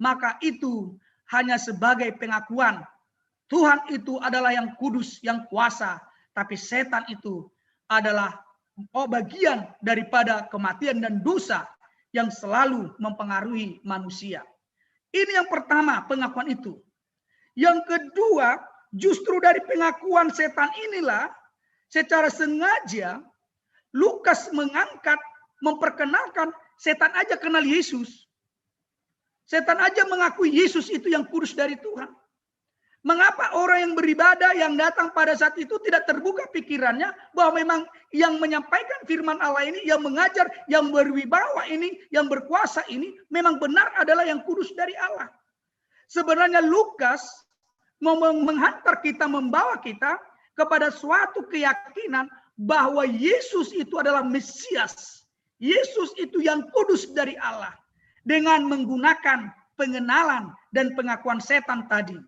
maka itu hanya sebagai pengakuan. Tuhan itu adalah yang kudus, yang kuasa. Tapi setan itu adalah bagian daripada kematian dan dosa yang selalu mempengaruhi manusia. Ini yang pertama, pengakuan itu. Yang kedua, justru dari pengakuan setan inilah, secara sengaja, Lukas mengangkat, memperkenalkan, setan aja kenal Yesus. Setan aja mengakui Yesus itu yang kudus dari Tuhan. Mengapa orang yang beribadah yang datang pada saat itu tidak terbuka pikirannya bahwa memang yang menyampaikan firman Allah ini, yang mengajar, yang berwibawa ini, yang berkuasa ini memang benar adalah yang kudus dari Allah. Sebenarnya Lukas menghantar kita, membawa kita kepada suatu keyakinan bahwa Yesus itu adalah Mesias. Yesus itu yang kudus dari Allah. Dengan menggunakan pengenalan dan pengakuan setan tadi.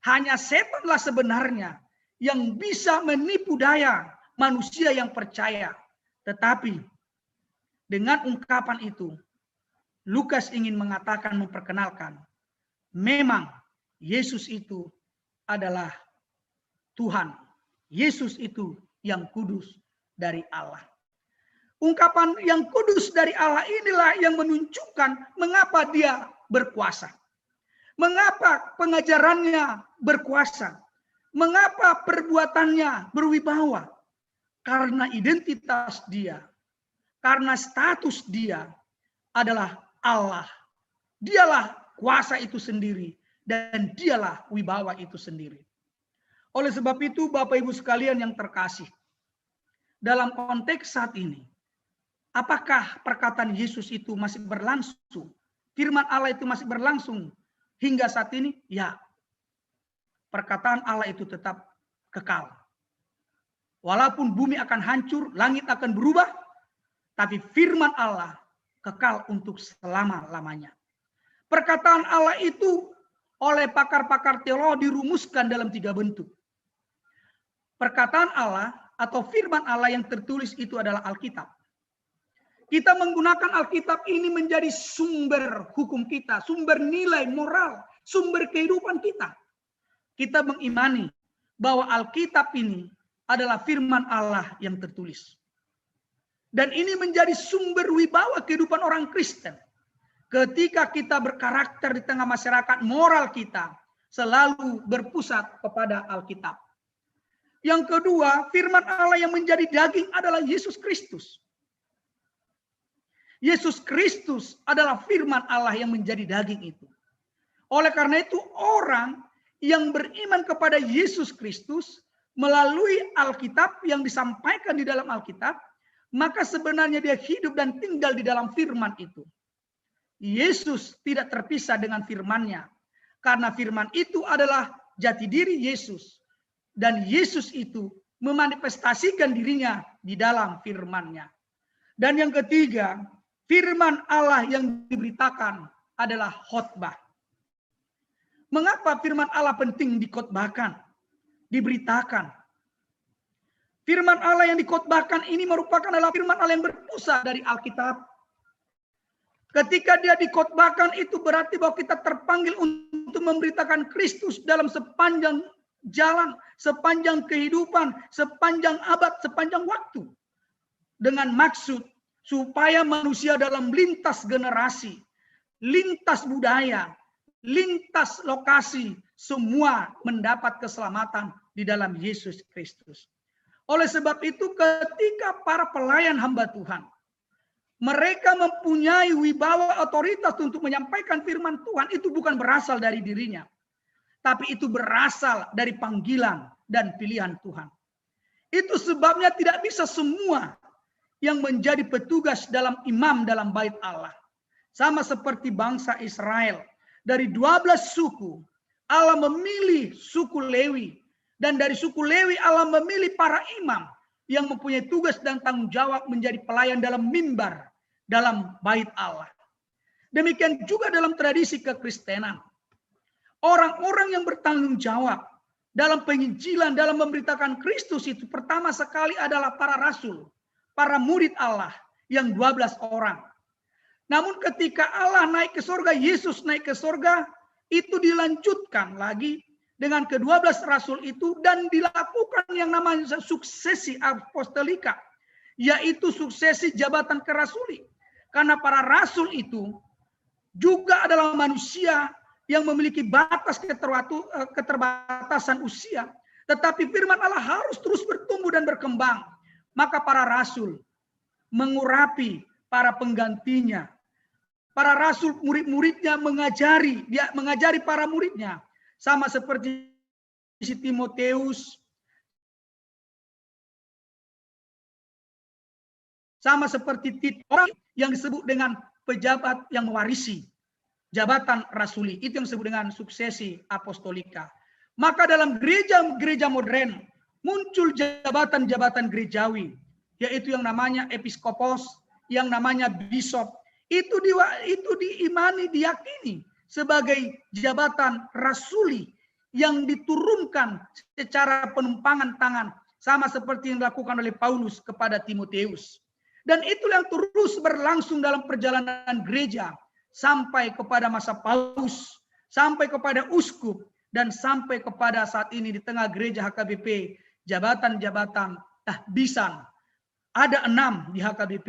Hanya setanlah sebenarnya yang bisa menipu daya manusia yang percaya. Tetapi dengan ungkapan itu, Lukas ingin mengatakan, memperkenalkan, memang Yesus itu adalah Tuhan. Yesus itu yang kudus dari Allah. Ungkapan yang kudus dari Allah inilah yang menunjukkan mengapa dia berkuasa. Mengapa pengajarannya berkuasa. Mengapa perbuatannya berwibawa. Karena identitas dia. Karena status dia adalah Allah. Dialah kuasa itu sendiri. Dan dialah wibawa itu sendiri. Oleh sebab itu, Bapak Ibu sekalian yang terkasih, dalam konteks saat ini, apakah perkataan Yesus itu masih berlangsung? Firman Allah itu masih berlangsung hingga saat ini? Ya. Perkataan Allah itu tetap kekal. Walaupun bumi akan hancur, langit akan berubah, tapi firman Allah kekal untuk selama-lamanya. Perkataan Allah itu oleh pakar-pakar teologi dirumuskan dalam 3 bentuk. Perkataan Allah atau firman Allah yang tertulis itu adalah Alkitab. Kita menggunakan Alkitab ini menjadi sumber hukum kita, sumber nilai moral, sumber kehidupan kita. Kita mengimani bahwa Alkitab ini adalah firman Allah yang tertulis. Dan ini menjadi sumber wibawa kehidupan orang Kristen. Ketika kita berkarakter di tengah masyarakat, moral kita selalu berpusat kepada Alkitab. Yang kedua, firman Allah yang menjadi daging adalah Yesus Kristus. Yesus Kristus adalah firman Allah yang menjadi daging itu. Oleh karena itu, orang yang beriman kepada Yesus Kristus melalui Alkitab yang disampaikan di dalam Alkitab, maka sebenarnya dia hidup dan tinggal di dalam firman itu. Yesus tidak terpisah dengan firman-Nya, karena firman itu adalah jati diri Yesus. Dan Yesus itu memanifestasikan dirinya di dalam firman-Nya. Dan yang ketiga, firman Allah yang diberitakan adalah khotbah. Mengapa firman Allah penting dikhotbahkan, diberitakan? Firman Allah yang dikhotbahkan ini merupakan adalah firman Allah yang berpusat dari Alkitab. Ketika dia dikhotbahkan itu berarti bahwa kita terpanggil untuk memberitakan Kristus dalam sepanjang jalan, sepanjang kehidupan, sepanjang abad, sepanjang waktu. Dengan maksud supaya manusia dalam lintas generasi, lintas budaya, lintas lokasi, semua mendapat keselamatan di dalam Yesus Kristus. Oleh sebab itu ketika para pelayan hamba Tuhan, mereka mempunyai wibawa otoritas untuk menyampaikan firman Tuhan, itu bukan berasal dari dirinya, tapi itu berasal dari panggilan dan pilihan Tuhan. Itu sebabnya tidak bisa semua yang menjadi petugas dalam imam dalam bait Allah. Sama seperti bangsa Israel. Dari 12 suku, Allah memilih suku Lewi. Dan dari suku Lewi Allah memilih para imam yang mempunyai tugas dan tanggung jawab menjadi pelayan dalam mimbar, dalam bait Allah. Demikian juga dalam tradisi kekristenan. Orang-orang yang bertanggung jawab dalam penginjilan, dalam memberitakan Kristus itu pertama sekali adalah para rasul, para murid Allah yang 12 orang. Namun ketika Allah naik ke surga, Yesus naik ke surga, itu dilanjutkan lagi dengan ke-12 rasul itu dan dilakukan yang namanya suksesi apostolika, yaitu suksesi jabatan kerasuli. Karena para rasul itu juga adalah manusia yang memiliki batas keterbatasan usia, tetapi firman Allah harus terus bertumbuh dan berkembang. Maka para rasul mengurapi para penggantinya. Para rasul murid-muridnya mengajari para muridnya. Sama seperti si Timoteus, sama seperti Tito, orang yang disebut dengan pejabat yang mewarisi jabatan rasuli. Itu yang disebut dengan suksesi apostolika. Maka dalam gereja modern muncul jabatan-jabatan gerejawi, yaitu yang namanya episkopos, yang namanya bishop. Itu diimani, diyakini sebagai jabatan rasuli yang diturunkan secara penumpangan tangan, sama seperti yang dilakukan oleh Paulus kepada Timoteus. Dan itu yang terus berlangsung dalam perjalanan gereja sampai kepada masa Paulus, sampai kepada uskup, dan sampai kepada saat ini di tengah gereja HKBP, jabatan-jabatan tahbisan Ada 6 di HKBP.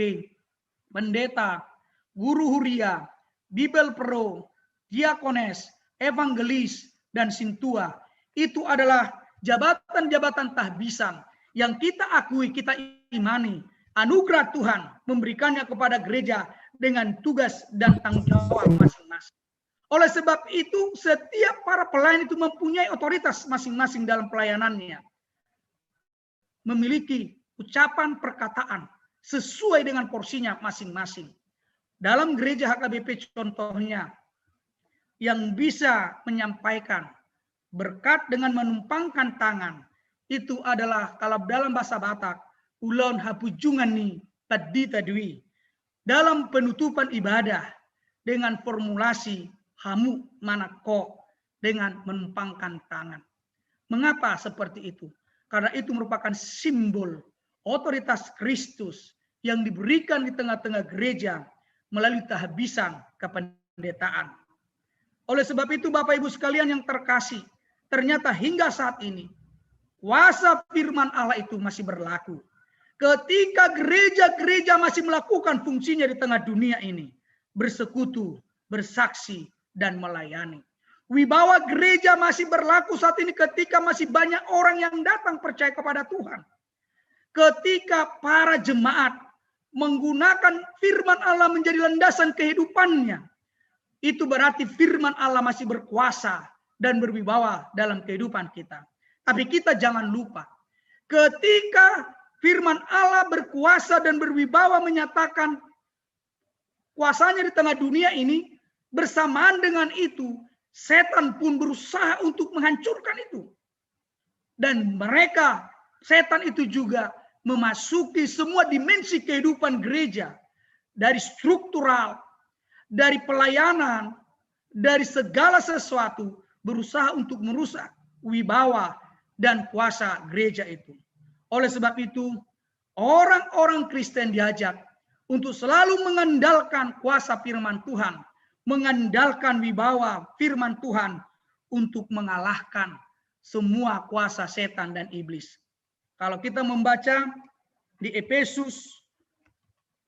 Pendeta, guru huria, Bibel Pro, diakones, evangelis, dan sintua. Itu adalah jabatan-jabatan tahbisan yang kita akui, kita imani. Anugerah Tuhan memberikannya kepada gereja dengan tugas dan tanggung jawab masing-masing. Oleh sebab itu, setiap para pelayan itu mempunyai otoritas masing-masing dalam pelayanannya. Memiliki ucapan perkataan sesuai dengan porsinya masing-masing. Dalam gereja HKBP contohnya, yang bisa menyampaikan berkat dengan menumpangkan tangan, itu adalah kalau dalam bahasa Batak, ulon hapujungan ni tadi tadwi. Dalam penutupan ibadah dengan formulasi hamu manako dengan menumpangkan tangan. Mengapa seperti itu? Karena itu merupakan simbol otoritas Kristus yang diberikan di tengah-tengah gereja melalui tahbisan kependetaan. Oleh sebab itu Bapak Ibu sekalian yang terkasih, ternyata hingga saat ini kuasa firman Allah itu masih berlaku. Ketika gereja-gereja masih melakukan fungsinya di tengah dunia ini, bersekutu, bersaksi, dan melayani. Wibawa gereja masih berlaku saat ini ketika masih banyak orang yang datang percaya kepada Tuhan. Ketika para jemaat menggunakan firman Allah menjadi landasan kehidupannya, itu berarti firman Allah masih berkuasa dan berwibawa dalam kehidupan kita. Tapi kita jangan lupa, ketika firman Allah berkuasa dan berwibawa menyatakan kuasanya di tengah dunia ini, bersamaan dengan itu, setan pun berusaha untuk menghancurkan itu. Dan mereka, setan itu juga memasuki semua dimensi kehidupan gereja. Dari struktural, dari pelayanan, dari segala sesuatu, berusaha untuk merusak wibawa dan kuasa gereja itu. Oleh sebab itu, orang-orang Kristen diajak untuk selalu mengandalkan kuasa firman Tuhan, mengandalkan wibawa firman Tuhan untuk mengalahkan semua kuasa setan dan iblis. Kalau kita membaca di Efesus,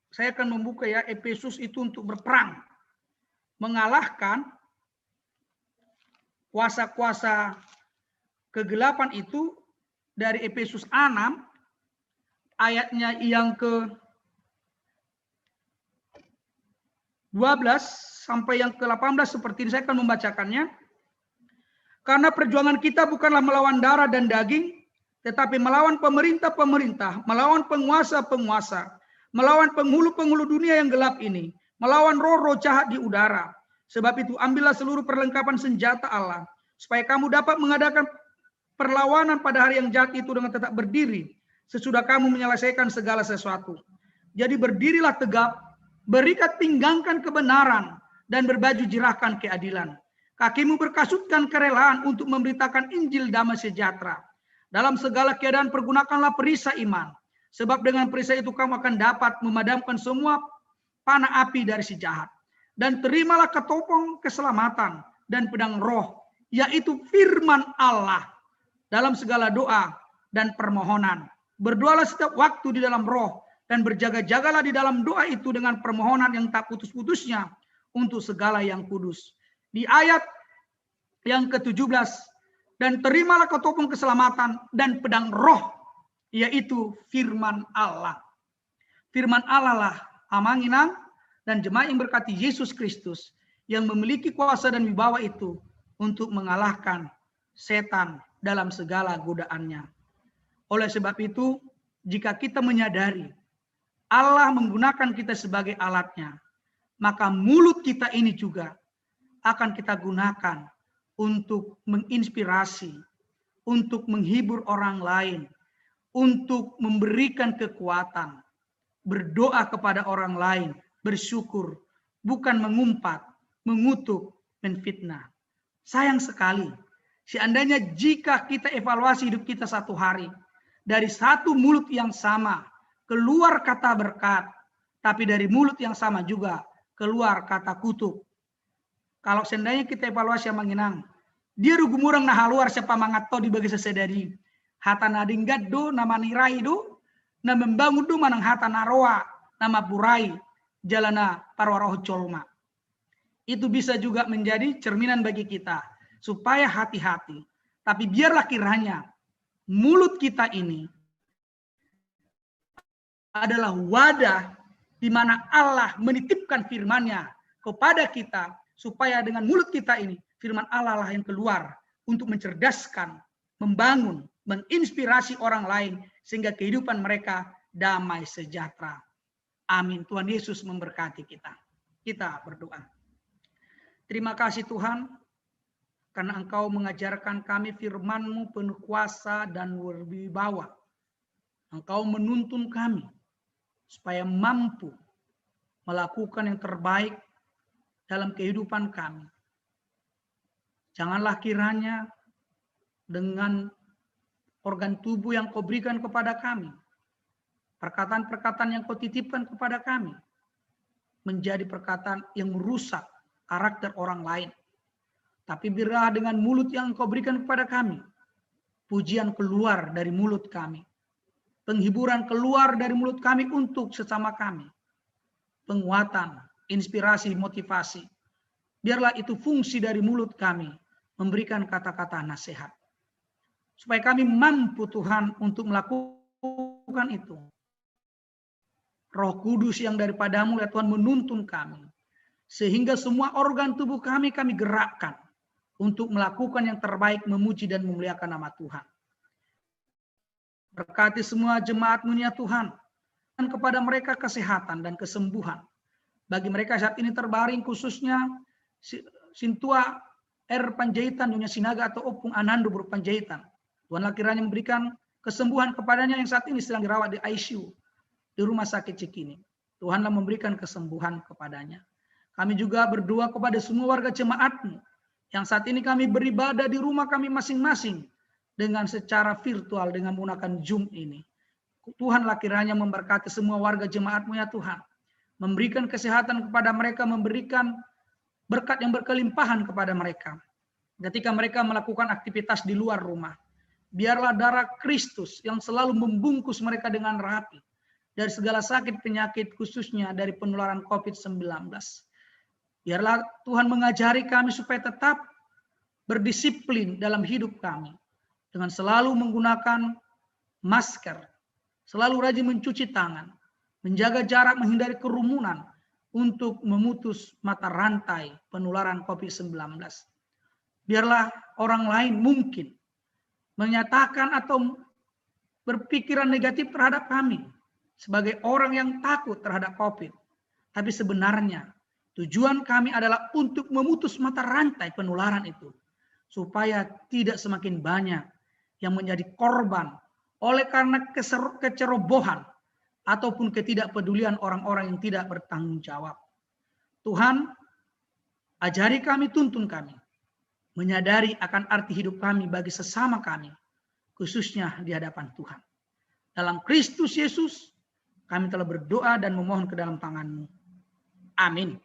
saya akan membuka ya, Efesus itu untuk berperang, mengalahkan kuasa-kuasa kegelapan itu. Dari Efesus 6 ayatnya yang ke 12 sampai yang ke-18 seperti ini, saya akan membacakannya. Karena perjuangan kita bukanlah melawan darah dan daging, tetapi melawan pemerintah-pemerintah, melawan penguasa-penguasa, melawan penghulu-penghulu dunia yang gelap ini, melawan roh-roh jahat di udara. Sebab itu ambillah seluruh perlengkapan senjata Allah, supaya kamu dapat mengadakan perlawanan pada hari yang jahat itu dengan tetap berdiri, sesudah kamu menyelesaikan segala sesuatu. Jadi berdirilah tegap, berikat pinggangkan kebenaran, dan berbaju jirahkan keadilan. Kakimu berkasutkan kerelaan untuk memberitakan Injil damai sejahtera. Dalam segala keadaan pergunakanlah perisai iman, sebab dengan perisai itu kamu akan dapat memadamkan semua panah api dari si jahat. Dan terimalah ketopong keselamatan dan pedang roh, yaitu firman Allah. Dalam segala doa dan permohonan, berdoalah setiap waktu di dalam roh, dan berjaga-jagalah di dalam doa itu dengan permohonan yang tak putus-putusnya untuk segala yang kudus. Di ayat yang ke-17, dan terimalah ketopong keselamatan dan pedang roh, yaitu firman Allah. Firman Allah lah amanginang dan jemaat yang berkati Yesus Kristus yang memiliki kuasa dan wibawa itu untuk mengalahkan setan dalam segala godaannya. Oleh sebab itu, jika kita menyadari Allah menggunakan kita sebagai alatnya, maka mulut kita ini juga akan kita gunakan untuk menginspirasi, untuk menghibur orang lain, untuk memberikan kekuatan, berdoa kepada orang lain, bersyukur, bukan mengumpat, mengutuk, menfitnah. Sayang sekali, seandainya jika kita evaluasi hidup kita satu hari, dari satu mulut yang sama keluar kata berkat, tapi dari mulut yang sama juga keluar kata kutuk. Kalau seandainya kita evaluasi yang menginang, dia rugumurang nah luar siapa mangatto di bagi sesedari, hata nadinggad do nama nirai do, na membangun duma nang hata naroa nama burai jalana parwaroh colma. Itu bisa juga menjadi cerminan bagi kita supaya hati-hati. Tapi biarlah kiranya mulut kita ini adalah wadah di mana Allah menitipkan firman-Nya kepada kita, supaya dengan mulut kita ini firman Allah lah yang keluar untuk mencerdaskan, membangun, menginspirasi orang lain sehingga kehidupan mereka damai sejahtera. Amin. Tuhan Yesus memberkati kita. Kita berdoa. Terima kasih Tuhan, karena Engkau mengajarkan kami firman-Mu penuh kuasa dan berwibawa. Engkau menuntun kami supaya mampu melakukan yang terbaik dalam kehidupan kami. Janganlah kiranya dengan organ tubuh yang Kau berikan kepada kami, perkataan-perkataan yang Kau titipkan kepada kami, menjadi perkataan yang merusak karakter orang lain. Tapi biarlah dengan mulut yang Engkau berikan kepada kami, pujian keluar dari mulut kami, penghiburan keluar dari mulut kami untuk sesama kami, penguatan, inspirasi, motivasi. Biarlah itu fungsi dari mulut kami, memberikan kata-kata nasihat. Supaya kami mampu Tuhan untuk melakukan itu. Roh Kudus yang daripada-Mu ya Tuhan menuntun kami. Sehingga semua organ tubuh kami gerakkan untuk melakukan yang terbaik, memuji dan memuliakan nama Tuhan. Berkati semua jemaat-Mu ya Tuhan, dan kepada mereka kesehatan dan kesembuhan. Bagi mereka saat ini terbaring, khususnya Sintua R. Panjaitan, Nyonya Sinaga atau Opung Anando Berpanjaitan. Tuhanlah kiranya memberikan kesembuhan kepadanya yang saat ini sedang dirawat di ICU di Rumah Sakit Cikini. Tuhanlah memberikan kesembuhan kepadanya. Kami juga berdoa kepada semua warga jemaat-Mu yang saat ini kami beribadah di rumah kami masing-masing dengan secara virtual dengan menggunakan Zoom ini. Tuhanlah kiranya memberkati semua warga jemaat-Mu ya Tuhan. Memberikan kesehatan kepada mereka, memberikan berkat yang berkelimpahan kepada mereka. Ketika mereka melakukan aktivitas di luar rumah. Biarlah darah Kristus yang selalu membungkus mereka dengan rapi. Dari segala sakit penyakit khususnya dari penularan COVID-19. Biarlah Tuhan mengajari kami supaya tetap berdisiplin dalam hidup kami. Dengan selalu menggunakan masker. Selalu rajin mencuci tangan. Menjaga jarak, menghindari kerumunan. Untuk memutus mata rantai penularan COVID-19. Biarlah orang lain mungkin menyatakan atau berpikiran negatif terhadap kami. Sebagai orang yang takut terhadap COVID. Tapi sebenarnya tujuan kami adalah untuk memutus mata rantai penularan itu. Supaya tidak semakin banyak yang menjadi korban oleh karena kecerobohan ataupun ketidakpedulian orang-orang yang tidak bertanggung jawab. Tuhan, ajari kami, tuntun kami, menyadari akan arti hidup kami bagi sesama kami, khususnya di hadapan Tuhan. Dalam Kristus Yesus, kami telah berdoa dan memohon ke dalam tangan-Mu. Amin.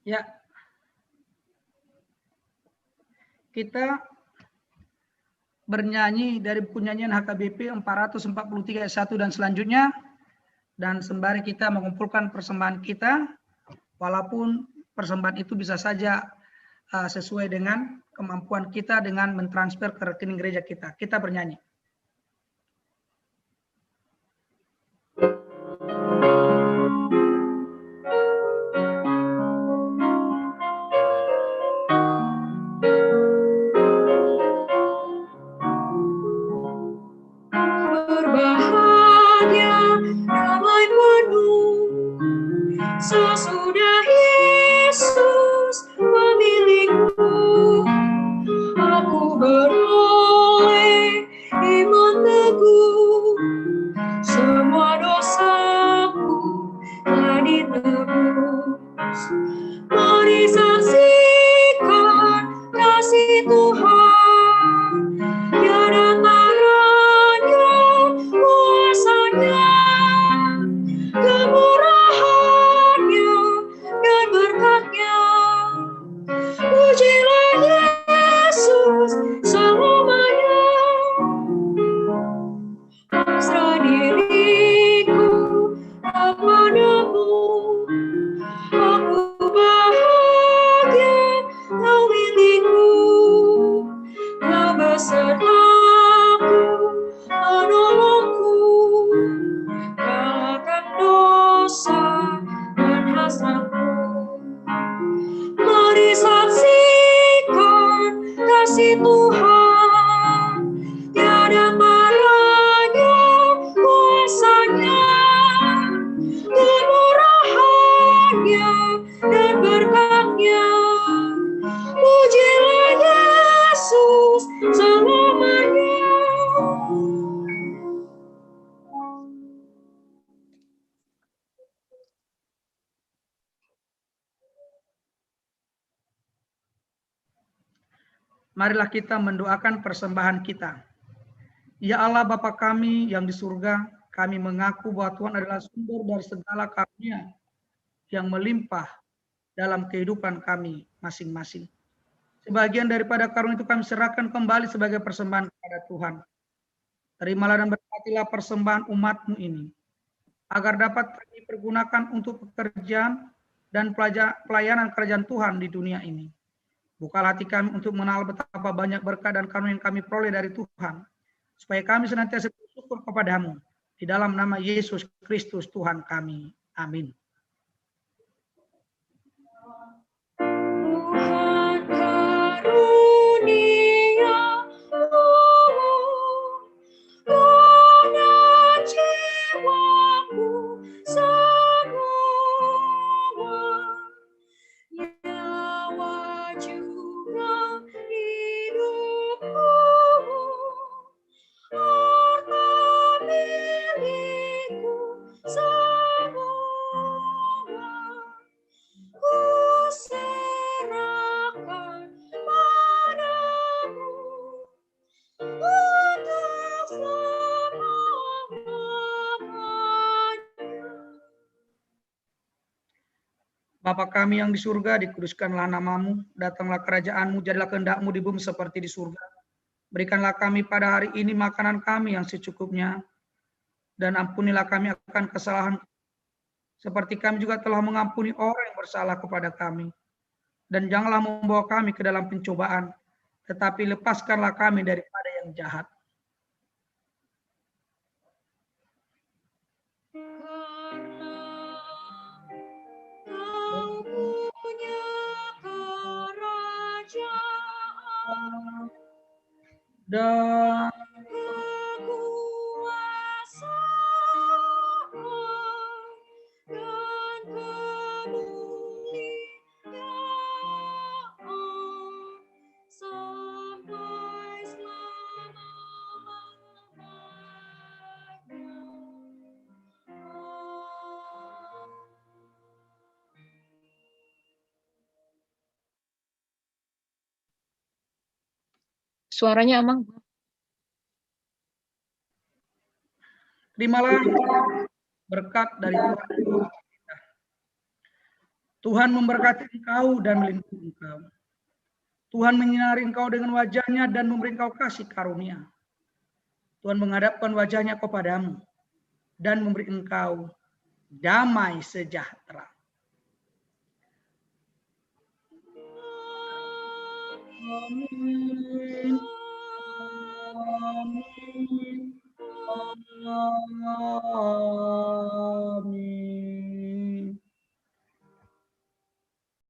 Ya, kita bernyanyi dari buku nyanyian HKBP 443 ayat 1 dan selanjutnya. Dan sembari kita mengumpulkan persembahan kita, walaupun persembahan itu bisa saja sesuai dengan kemampuan kita dengan mentransfer ke rekening gereja kita. Kita bernyanyi. pada Yesus pemilikku, aku beroleh iman teguh, semua dosaku telah ditebus. Mari saksikan kasih Tuhan, tiada taranya, kuasanya, kemurahannya dan berkatnya. Pujilah Yesus selamanya. Pasrah diriku kepadamu, aku bahagia kau milikku, kau besertaku, menolongku, kalahkan dosa dan hasratku. Mari saksikan kasih Tuhan, tiada taranya, kuasanya, kemurahannya dan berkatnya. Pujilah Yesus selamanya. Marilah kita mendoakan persembahan kita. Ya Allah Bapa kami yang di surga, kami mengaku bahwa Tuhan adalah sumber dari segala karunia yang melimpah dalam kehidupan kami masing-masing. Sebagian daripada karunia itu kami serahkan kembali sebagai persembahan kepada Tuhan. Terimalah dan berkatilah persembahan umat-Mu ini, agar dapat dipergunakan untuk pekerjaan dan pelayanan kerajaan Tuhan di dunia ini. Bukalah hati kami untuk mengenal betapa banyak berkat dan karunia yang kami peroleh dari Tuhan, supaya kami senantiasa bersyukur kepadamu. Di dalam nama Yesus Kristus Tuhan kami. Amin. Tuhan karuniamu, rohnya jiwaku semua, nyawa juga hidupku, harta milikku semua, ku serahkan padamu untuk selama-lamanya. Bapa kami yang di surga, dikuduskanlah namamu, datanglah kerajaanmu, jadilah kehendak-Mu di bumi seperti di surga. Berikanlah kami pada hari ini makanan kami yang secukupnya, dan ampunilah kami akan kesalahan, seperti kami juga telah mengampuni orang yang bersalah kepada kami. Dan janganlah membawa kami ke dalam pencobaan, tetapi lepaskanlah kami daripada yang jahat. Kau punya kerajaan, Dan kekuasaan, dan kemuliaan sampai selama-lamanya. Suaranya Amang. terimalah berkat dari Tuhan. Tuhan memberkati engkau dan melindungi engkau. Tuhan menyinari engkau dengan wajah-Nya dan memberi engkau kasih karunia. Tuhan menghadapkan wajah-Nya kepadamu dan memberi engkau damai sejahtera. Amin.